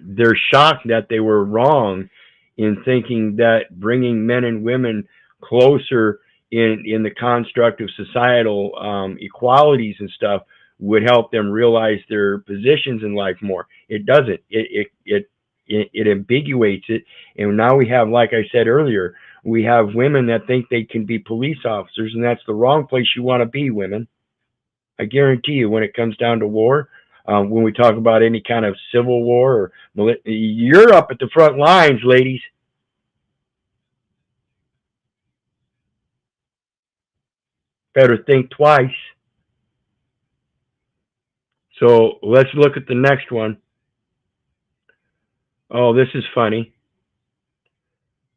shocked that they were wrong in thinking that bringing men and women closer in the construct of societal equalities and stuff would help them realize their positions in life more. It doesn't. It ambiguates it. And now we have, like I said earlier, we have women that think they can be police officers, and that's the wrong place you want to be, women. I guarantee you, when it comes down to war, when we talk about any kind of civil war, you're up at the front lines, ladies. Better think twice. So let's look at the next one. Oh, this is funny.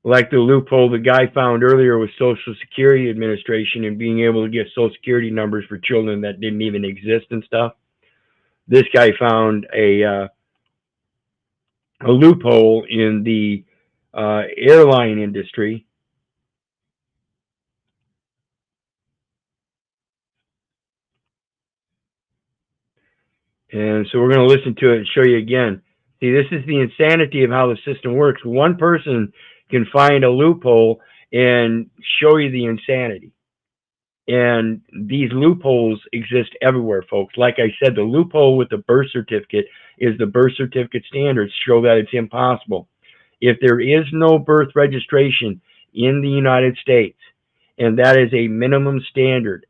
Like the loophole the guy found earlier with Social Security Administration and being able to get Social Security numbers for children that didn't even exist and stuff. This guy found a loophole in the airline industry. And so we're going to listen to it and show you again. See, this is the insanity of how the system works. One person can find a loophole and show you the insanity. And these loopholes exist everywhere, folks. Like I said, the loophole with the birth certificate is the birth certificate standards show that it's impossible. If there is no birth registration in the United States and that is a minimum standard.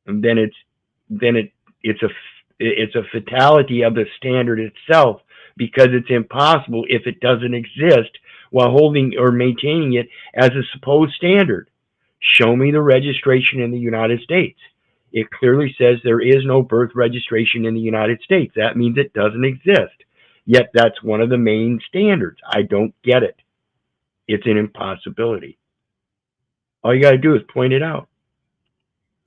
And then it's a fatality of the standard itself, because it's impossible if it doesn't exist while holding or maintaining it as a supposed standard. Show me the registration in the United States. It clearly says there is no birth registration in the United States. That means it doesn't exist. Yet that's one of the main standards. I don't get it. It's an impossibility. All you got to do is point it out.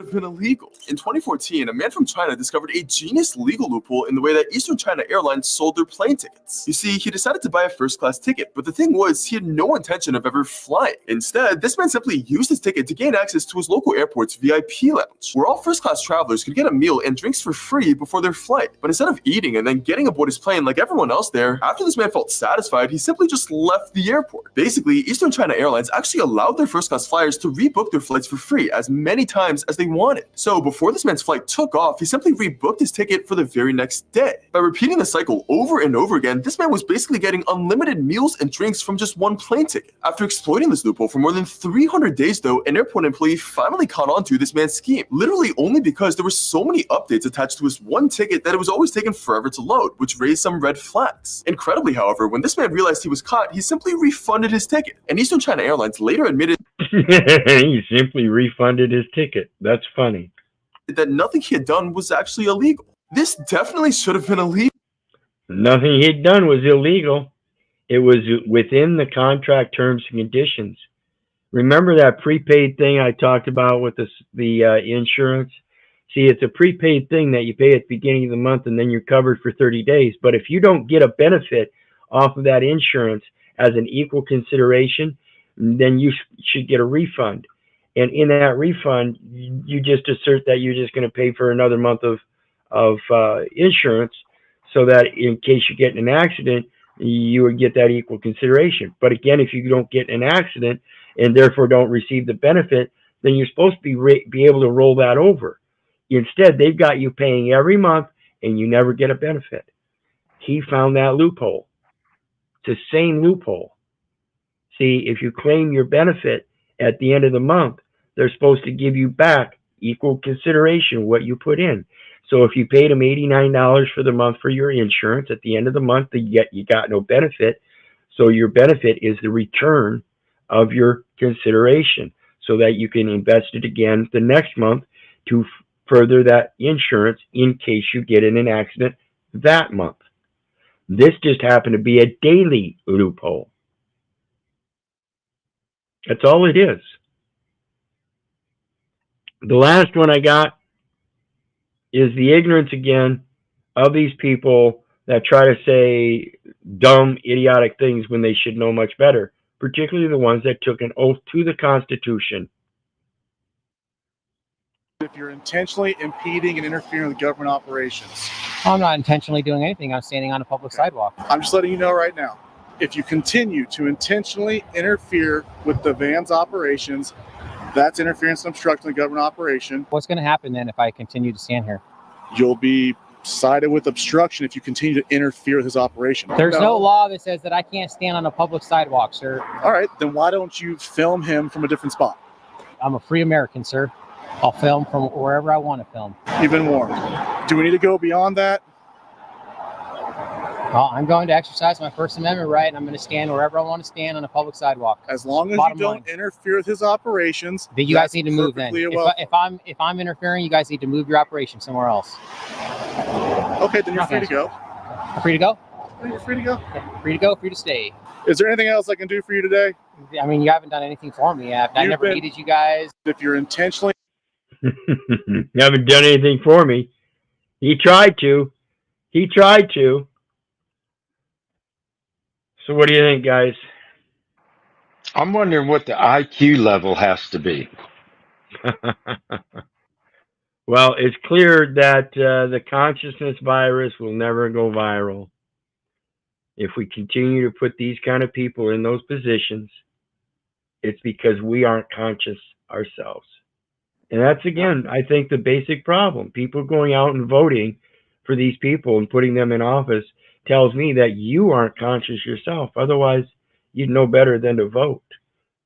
Have been illegal. In 2014, a man from China discovered a genius legal loophole in the way that Eastern China Airlines sold their plane tickets. You see, he decided to buy a first-class ticket, but the thing was, he had no intention of ever flying. Instead, this man simply used his ticket to gain access to his local airport's VIP lounge, where all first-class travelers could get a meal and drinks for free before their flight. But instead of eating and then getting aboard his plane like everyone else there, after this man felt satisfied, he simply just left the airport. Basically, Eastern China Airlines actually allowed their first-class flyers to rebook their flights for free as many times as they wanted. So before this man's flight took off, he simply rebooked his ticket for the very next day. By repeating the cycle over and over again, this man was basically getting unlimited meals and drinks from just one plane ticket. After exploiting this loophole for more than 300 days though, an airport employee finally caught on to this man's scheme, literally only because there were so many updates attached to his one ticket that it was always taking forever to load, which raised some red flags. Incredibly, however, when this man realized he was caught, he simply refunded his ticket, and Eastern China Airlines later admitted he simply refunded his ticket. That's funny. That nothing he had done was actually illegal. This definitely should have been illegal. Nothing he'd done was illegal. It was within the contract terms and conditions. Remember that prepaid thing I talked about with the insurance? See, it's a prepaid thing that you pay at the beginning of the month and then you're covered for 30 days. But if you don't get a benefit off of that insurance as an equal consideration, then you should get a refund. And in that refund, you just assert that you're just going to pay for another month of insurance, so that in case you get in an accident, you would get that equal consideration. But again, if you don't get in an accident and therefore don't receive the benefit, then you're supposed to be able to roll that over. Instead, they've got you paying every month and you never get a benefit. He found that loophole. It's the same loophole. See, if you claim your benefit at the end of the month, they're supposed to give you back equal consideration what you put in. So if you paid them $89 for the month for your insurance, at the end of the month, you got no benefit. So your benefit is the return of your consideration, so that you can invest it again the next month to further that insurance in case you get in an accident that month. This just happened to be a daily loophole. That's all it is. The last one I got is the ignorance again of these people that try to say dumb, idiotic things when they should know much better, particularly the ones that took an oath to the Constitution. If you're intentionally impeding and interfering with government operations. I'm not intentionally doing anything. I'm standing on a public sidewalk. I'm just letting you know right now. If you continue to intentionally interfere with the van's operations, that's interference and obstructing the government operation. What's going to happen then if I continue to stand here? You'll be cited with obstruction if you continue to interfere with his operation. There's no law that says that I can't stand on a public sidewalk, sir. All right, then why don't you film him from a different spot? I'm a free American, sir. I'll film from wherever I want to film. You've been warned. Do we need to go beyond that? Well, I'm going to exercise my First Amendment right, and I'm going to stand wherever I want to stand on a public sidewalk. As long as you don't interfere with his operations. But you guys need to move then. If I'm interfering, you guys need to move your operation somewhere else. Okay, then you're free to go. I'm free to go? You're free to go. Okay. Free to go, free to stay. Is there anything else I can do for you today? I mean, you haven't done anything for me. I never needed you guys. If you're intentionally... You haven't done anything for me. He tried to. He tried to. So what do you think, guys? I'm wondering what the IQ level has to be. Well, it's clear that the consciousness virus will never go viral. If we continue to put these kind of people in those positions, it's because we aren't conscious ourselves. And that's, again, I think the basic problem. People going out and voting for these people and putting them in office tells me that you aren't conscious yourself. Otherwise, you'd know better than to vote.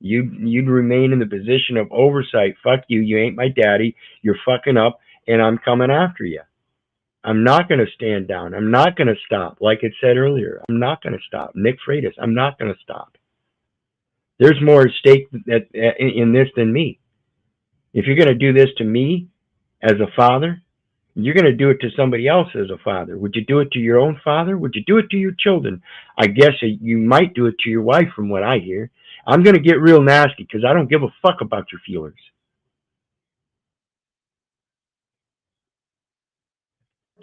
You'd remain in the position of oversight. Fuck you. You ain't my daddy. You're fucking up, and I'm coming after you. I'm not going to stand down. I'm not going to stop. Like it said earlier, I'm not going to stop. Nick Freitas, I'm not going to stop. There's more at stake in this than me. If you're going to do this to me as a father, you're going to do it to somebody else as a father. Would you do it to your own father? Would you do it to your children? I guess you might do it to your wife, from what I hear. I'm going to get real nasty because I don't give a fuck about your feelings.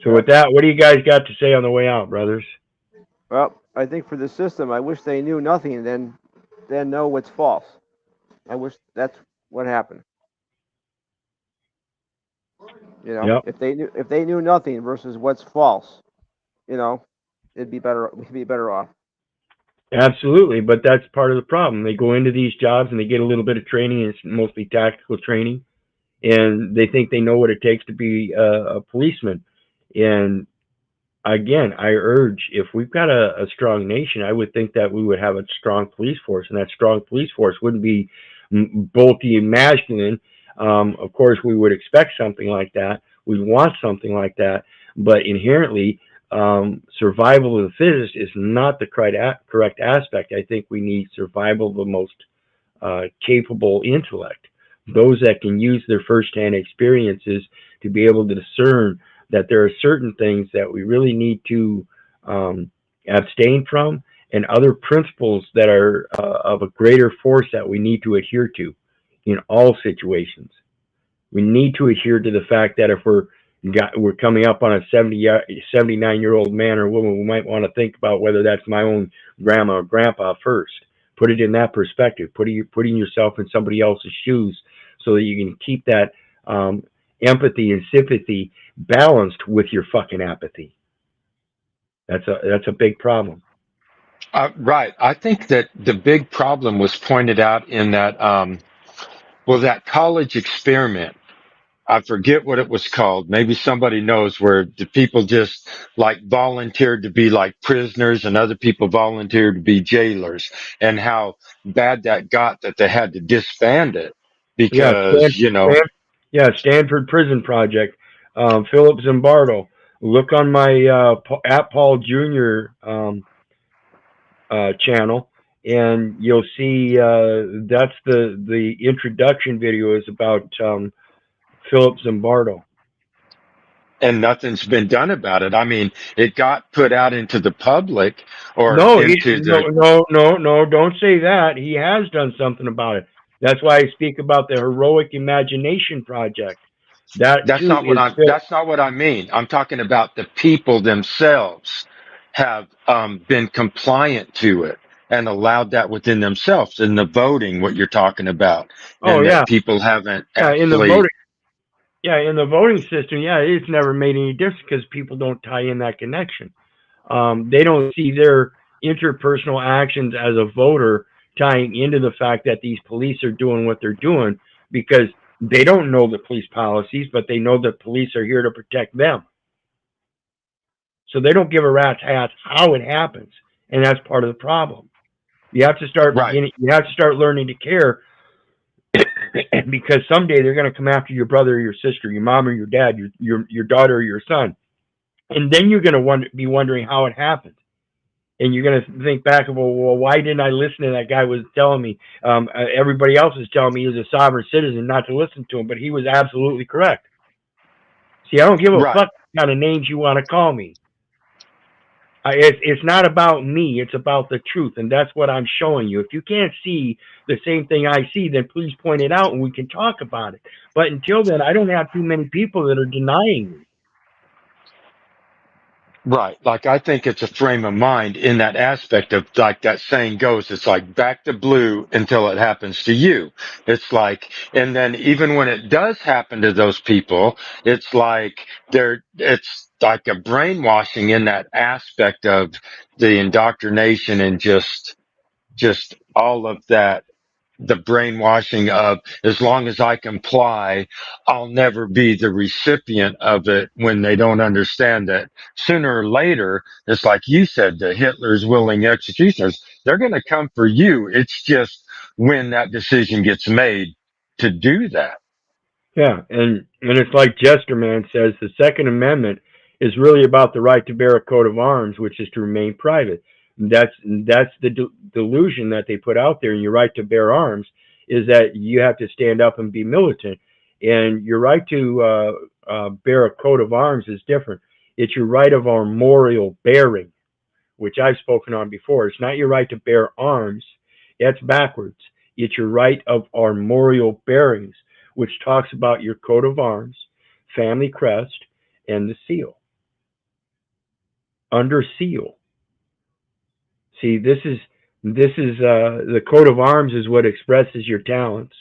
So with that, what do you guys got to say on the way out, brothers? Well, I think for the system, I wish they knew nothing, then know what's false. I wish that's what happened. You know, Yep. if they knew nothing versus what's false, you know, we'd be better off. Absolutely, but that's part of the problem. They go into these jobs and they get a little bit of training, and it's mostly tactical training, and they think they know what it takes to be a policeman. And again, I urge, if we've got a strong nation, I would think that we would have a strong police force, and that strong police force wouldn't be bulky and masculine. Of course, we would expect something like that. We want something like that, but inherently, survival of the fittest is not the correct aspect. I think we need survival of the most capable intellect, those that can use their firsthand experiences to be able to discern that there are certain things that we really need to abstain from, and other principles that are of a greater force that we need to adhere to in all situations. We need to adhere to the fact that if we're coming up on a 79-year-old man or woman, we might want to think about whether that's my own grandma or grandpa first. Put it in that perspective. Putting yourself in somebody else's shoes so that you can keep that empathy and sympathy balanced with your fucking apathy. That's a big problem. Right. I think that the big problem was pointed out in that, that college experiment. I forget what it was called. Maybe somebody knows, where the people just like volunteered to be like prisoners and other people volunteered to be jailers, and how bad that got that they had to disband it because, Stanford Prison Project, Philip Zimbardo. Look on my at Paul Jr. Channel, and you'll see that's the introduction video is about Philip Zimbardo. And nothing's been done about it. I mean, it got put out into the public or No, don't say that. He has done something about it. That's why I speak about the Heroic Imagination Project. That's not what I mean. I'm talking about the people themselves have been compliant to it and allowed that within themselves in the voting, what you're talking about. And that people haven't actually. In the voting system, it's never made any difference because people don't tie in that connection. They don't see their interpersonal actions as a voter tying into the fact that these police are doing what they're doing, because they don't know the police policies, but they know that police are here to protect them. So they don't give a rat's ass how it happens, and that's part of the problem. You have to start you have to start learning to care, because someday they're going to come after your brother or your sister, your mom or your dad, your daughter or your son, and then you're going to be wondering how it happened. And you're going to think back of, well, why didn't I listen to that guy was telling me? Everybody else is telling me he was a sovereign citizen, not to listen to him, but he was absolutely correct. See, I don't give a fuck what kind of names you want to call me. It's not about me. It's about the truth, and that's what I'm showing you. If you can't see the same thing I see, then please point it out, and we can talk about it. But until then, I don't have too many people that are denying me. Right. Like, I think it's a frame of mind in that aspect of, like that saying goes, it's like back to blue until it happens to you. It's like, and then even when it does happen to those people, it's like it's like a brainwashing in that aspect of the indoctrination and just all of that. The brainwashing of, as long as I comply, I'll never be the recipient of it, when they don't understand that sooner or later, it's like you said, the Hitler's willing executioners, they're going to come for you. It's just when that decision gets made to do that. Yeah, and it's like Jesterman says, the Second Amendment is really about the right to bear a coat of arms, which is to remain private. That's the delusion that they put out there. And your right to bear arms is that you have to stand up and be militant, and your right to bear a coat of arms is different. It's your right of armorial bearing, which I've spoken on before. It's not your right to bear arms. That's backwards. It's your right of armorial bearings, which talks about your coat of arms, family crest, and the seal. Under seal. See, this is the coat of arms is what expresses your talents.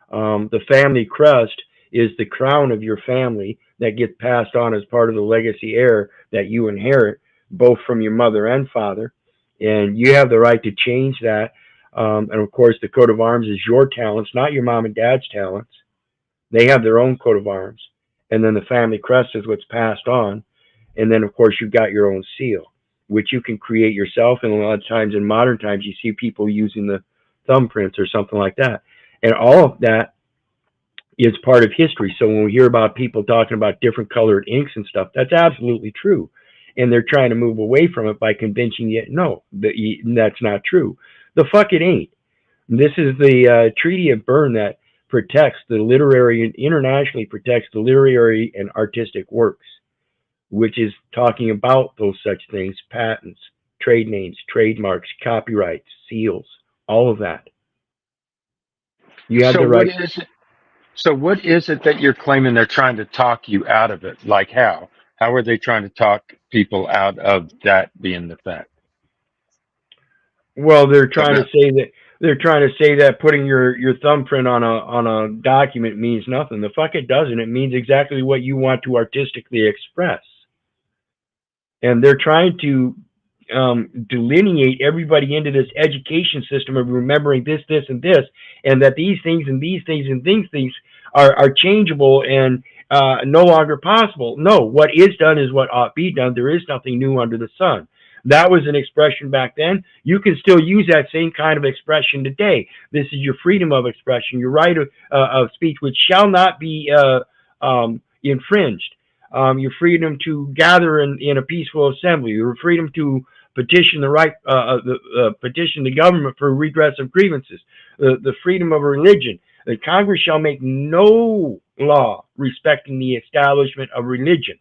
The family crest is the crown of your family that gets passed on as part of the legacy heir that you inherit, both from your mother and father, and you have the right to change that. And of course, the coat of arms is your talents, not your mom and dad's talents. They have their own coat of arms, and then the family crest is what's passed on, and then of course you've got your own seal, which you can create yourself. And a lot of times in modern times, you see people using the thumbprints or something like that, and all of that is part of history. So when we hear about people talking about different colored inks and stuff, that's absolutely true. And they're trying to move away from it by convincing you, no, that's not true. The fuck it ain't. This is the Treaty of Berne that protects the literary and internationally protects the literary and artistic works, which is talking about those such things, patents, trade names, trademarks, copyrights, seals, all of that. You have the right. So what is it that you're claiming they're trying to talk you out of it? Like how? How are they trying to talk people out of that being the fact? Well, they're trying to say that putting your thumbprint on a document means nothing. The fuck it doesn't. It means exactly what you want to artistically express. And they're trying to delineate everybody into this education system of remembering this, and this, and that these things and these things and these things are changeable and no longer possible. No, what is done is what ought be done. There is nothing new under the sun. That was an expression back then. You can still use that same kind of expression today. This is your freedom of expression, your right of speech, which shall not be infringed. Your freedom to gather in a peaceful assembly, your freedom to petition petition the government for redress of grievances, the freedom of religion. The Congress shall make no law respecting the establishment of religion.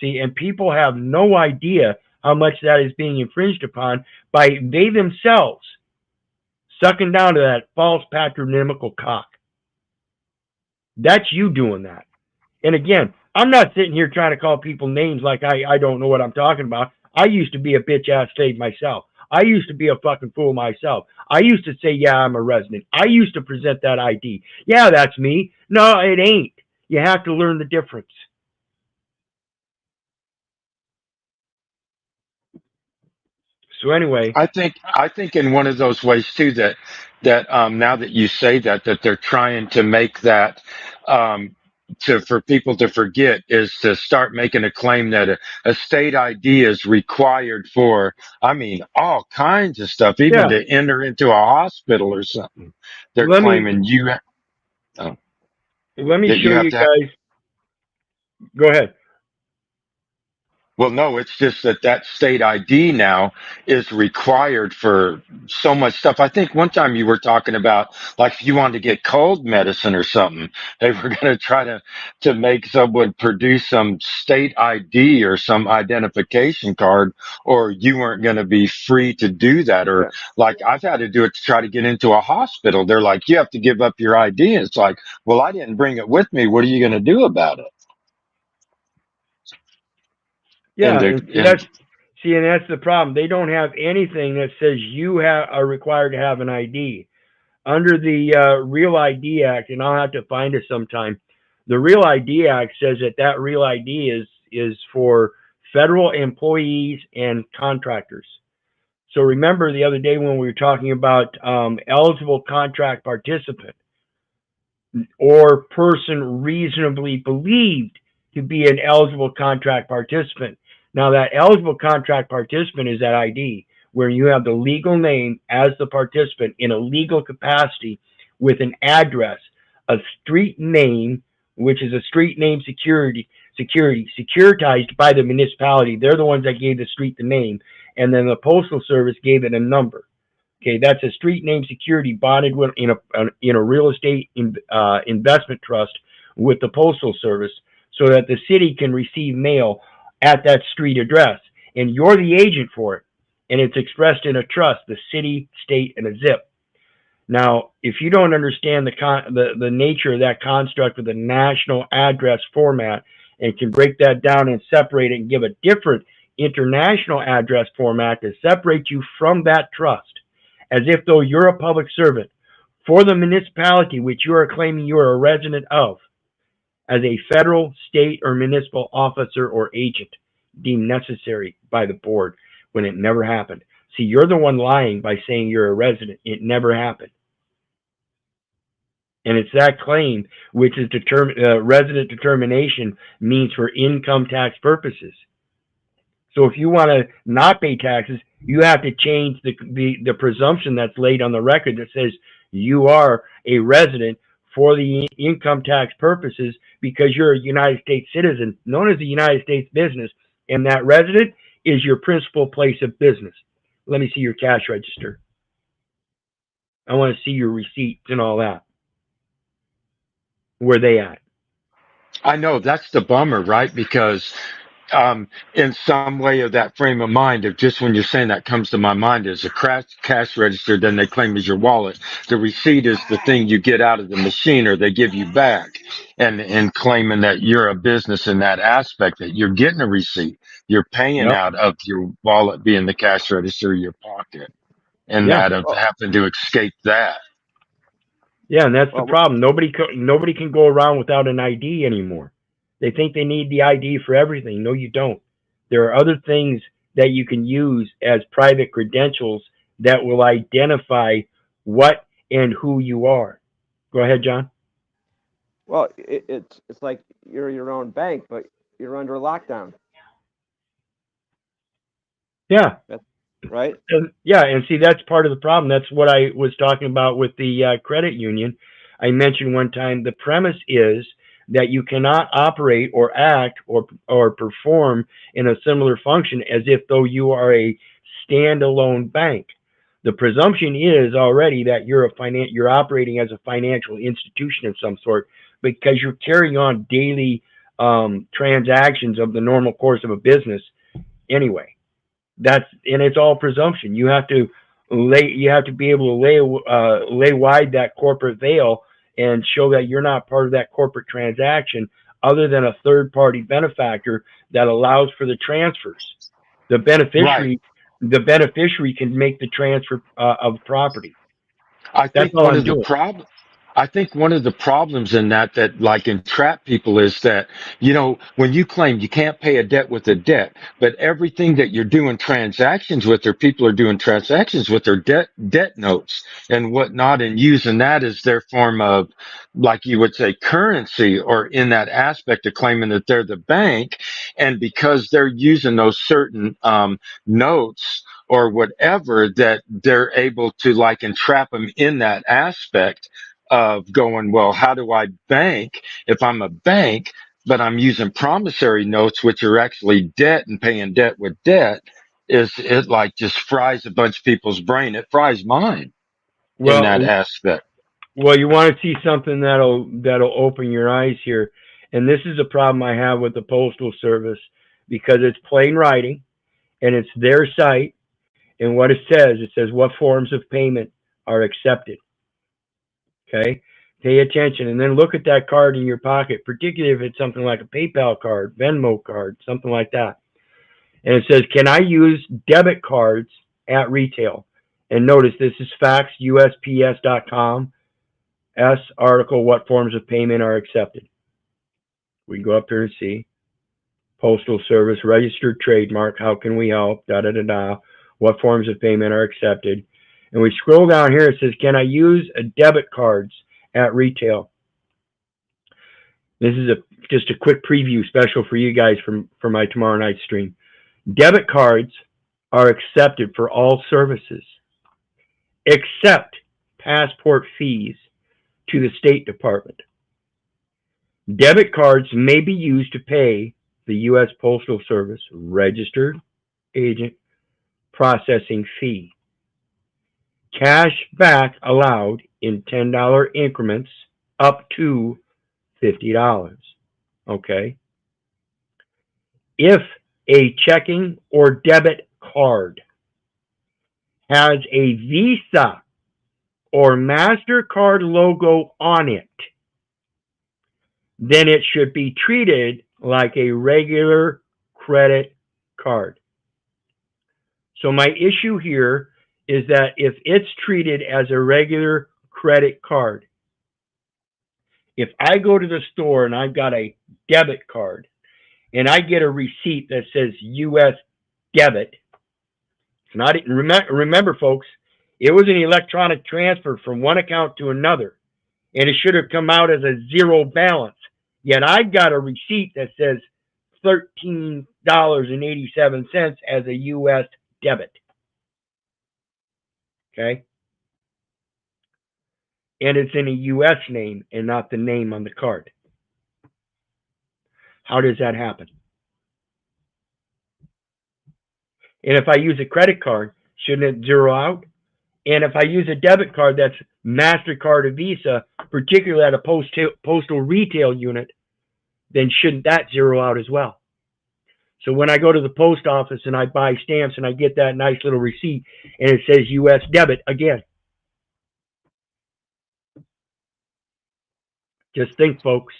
See, and people have no idea how much that is being infringed upon by they themselves sucking down to that false patronymical cock. That's you doing that. And again, I'm not sitting here trying to call people names like I don't know what I'm talking about. I used to be a bitch-ass fade myself. I used to be a fucking fool myself. I used to say, yeah, I'm a resident. I used to present that ID. Yeah, that's me. No, it ain't. You have to learn the difference. So anyway, I think in one of those ways too that now that you say that they're trying to make that for people to forget is to start making a claim that a state ID is required for, I mean, all kinds of stuff, even to enter into a hospital or something. They're claiming you. Let me show you guys. Go ahead. Well, no, it's just that state ID now is required for so much stuff. I think one time you were talking about, like, if you wanted to get cold medicine or something, they were going to try to make someone produce some state ID or some identification card, or you weren't going to be free to do that. Or like I've had to do it to try to get into a hospital. They're like, you have to give up your ID. And it's like, well, I didn't bring it with me. What are you going to do about it? Yeah, and that's the problem. They don't have anything that says you are required to have an ID. Under the Real ID Act, and I'll have to find it sometime, the Real ID Act says that Real ID is for federal employees and contractors. So remember the other day when we were talking about eligible contract participant or person reasonably believed to be an eligible contract participant. Now that eligible contract participant is that ID, where you have the legal name as the participant in a legal capacity with an address, a street name, which is a street name securitized by the municipality. They're the ones that gave the street the name, and then the Postal Service gave it a number. Okay, that's a street name security bonded in a real estate investment trust with the Postal Service, so that the city can receive mail at that street address, and you're the agent for it, and it's expressed in a trust, the city, state, and a zip. Now, if you don't understand the nature of that construct with a national address format and can break that down and separate it and give a different international address format to separate you from that trust, as if though you're a public servant for the municipality which you are claiming you are a resident of, as a federal, state, or municipal officer or agent deemed necessary by the board, when it never happened. See, you're the one lying by saying you're a resident. It never happened. And it's that claim which is resident determination means for income tax purposes. So if you want to not pay taxes, you have to change the presumption that's laid on the record that says you are a resident for the income tax purposes because you're a United States citizen known as a United States business, and that resident is your principal place of business. Let me see your cash register. I want to see your receipts and all that. Where they at? I know that's the bummer, right? Because in some way of that frame of mind of just when you're saying that comes to my mind is a cash register, then they claim as your wallet. The receipt is the thing you get out of the machine or they give you back, and claiming that you're a business in that aspect, that you're getting a receipt, you're paying out of your wallet being the cash register, your pocket, and that of having to escape that. Yeah, and that's the problem. Nobody can go around without an ID anymore. They think they need the ID for everything. No, you don't. There are other things that you can use as private credentials that will identify what and who you are. Go ahead, John. Well, it's like you're your own bank, but you're under lockdown. Yeah. That's right. Yeah, and see, that's part of the problem. That's what I was talking about with the credit union. I mentioned one time the premise is that you cannot operate or act or perform in a similar function as if though you are a standalone bank. The presumption is already that you're operating as a financial institution of some sort because you're carrying on daily transactions of the normal course of a business anyway. And it's all presumption. You have to be able to lay wide that corporate veil and show that you're not part of that corporate transaction other than a third-party benefactor that allows for the transfers. The beneficiary can make the transfer of property. I think one of the problems in that like entrap people is that, when you claim you can't pay a debt with a debt, but everything that you're doing transactions with, or people are doing transactions with, their debt notes and whatnot, and using that as their form of, like you would say, currency, or in that aspect of claiming that they're the bank. And because they're using those certain notes or whatever, that they're able to like entrap them in that aspect of going, well, how do I bank if I'm a bank, but I'm using promissory notes, which are actually debt and paying debt with debt? It like just fries a bunch of people's brain. It fries mine in that aspect. Well, you want to see something that'll open your eyes here. And this is a problem I have with the Postal Service, because it's plain writing and it's their site. And what it says what forms of payment are accepted. Okay, pay attention, and then look at that card in your pocket, particularly if it's something like a PayPal card, Venmo card, something like that. And it says, can I use debit cards at retail? And notice this is facts, USPS.com, article, what forms of payment are accepted. We can go up here and see. Postal Service, registered trademark, how can we help, what forms of payment are accepted. And we scroll down here, it says, can I use debit cards at retail? This is just a quick preview special for you guys for my tomorrow night stream. Debit cards are accepted for all services, except passport fees to the State Department. Debit cards may be used to pay the U.S. Postal Service registered agent processing fee. Cash back allowed in $10 increments up to $50. Okay. If a checking or debit card has a Visa or MasterCard logo on it, then it should be treated like a regular credit card. So my issue here is that if it's treated as a regular credit card, if I go to the store and I've got a debit card and I get a receipt that says U.S. debit, it's not, remember folks, it was an electronic transfer from one account to another, and it should have come out as a zero balance. Yet I got a receipt that says $13.87 as a U.S. debit. Okay? And it's in a U.S. name and not the name on the card. How does that happen? And if I use a credit card, shouldn't it zero out? And if I use a debit card that's MasterCard or Visa, particularly at a postal retail unit, then shouldn't that zero out as well? So when I go to the post office and I buy stamps and I get that nice little receipt and it says U.S. debit again. Just think, folks.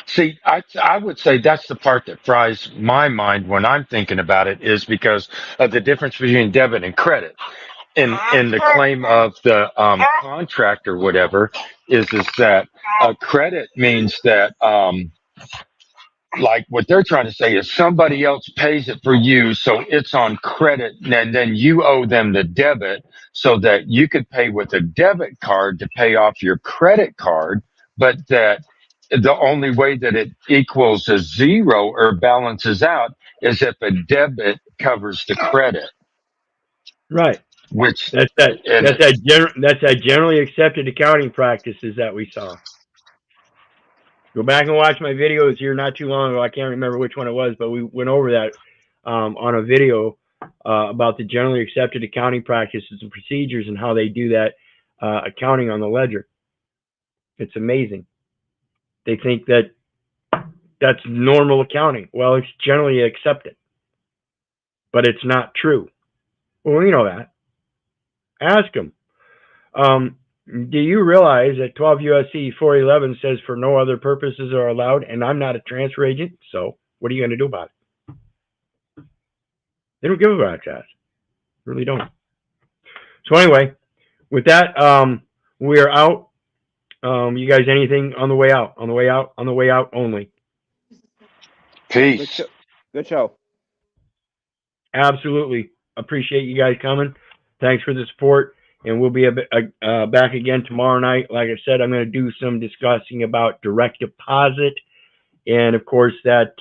See, I would say that's the part that fries my mind when I'm thinking about it, is because of the difference between debit and credit. And the claim of the contract or whatever is that credit means that like what they're trying to say is somebody else pays it for you, so it's on credit, and then you owe them the debit so that you could pay with a debit card to pay off your credit card, but that the only way that it equals a zero or balances out is if a debit covers the credit. Right. Which that's that generally accepted accounting practices that we saw. Go back and watch my videos here not too long ago. I can't remember which one it was, but we went over that on a video about the generally accepted accounting practices and procedures and how they do that accounting on the ledger. It's amazing. They think that that's normal accounting. Well, it's generally accepted, but it's not true. Well, we know that. Ask them. Do you realize that 12 U.S.C. 411 says for no other purposes are allowed, and I'm not a transfer agent, so what are you going to do about it? They don't give a rat's ass. Really don't. So anyway, with that, we are out. You guys, anything on the way out? On the way out? On the way out only. Peace. Good show. Absolutely. Appreciate you guys coming. Thanks for the support. And we'll be back again tomorrow night. Like I said, I'm going to do some discussing about direct deposit and, of course, that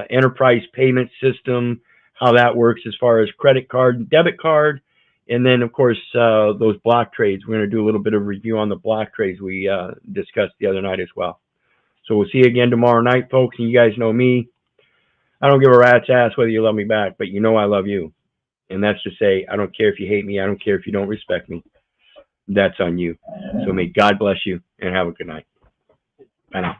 enterprise payment system, how that works as far as credit card and debit card. And then, of course, those block trades. We're going to do a little bit of review on the block trades we discussed the other night as well. So we'll see you again tomorrow night, folks. And you guys know me. I don't give a rat's ass whether you love me back, but you know I love you. And that's to say, I don't care if you hate me. I don't care if you don't respect me. That's on you. So may God bless you and have a good night. Bye now.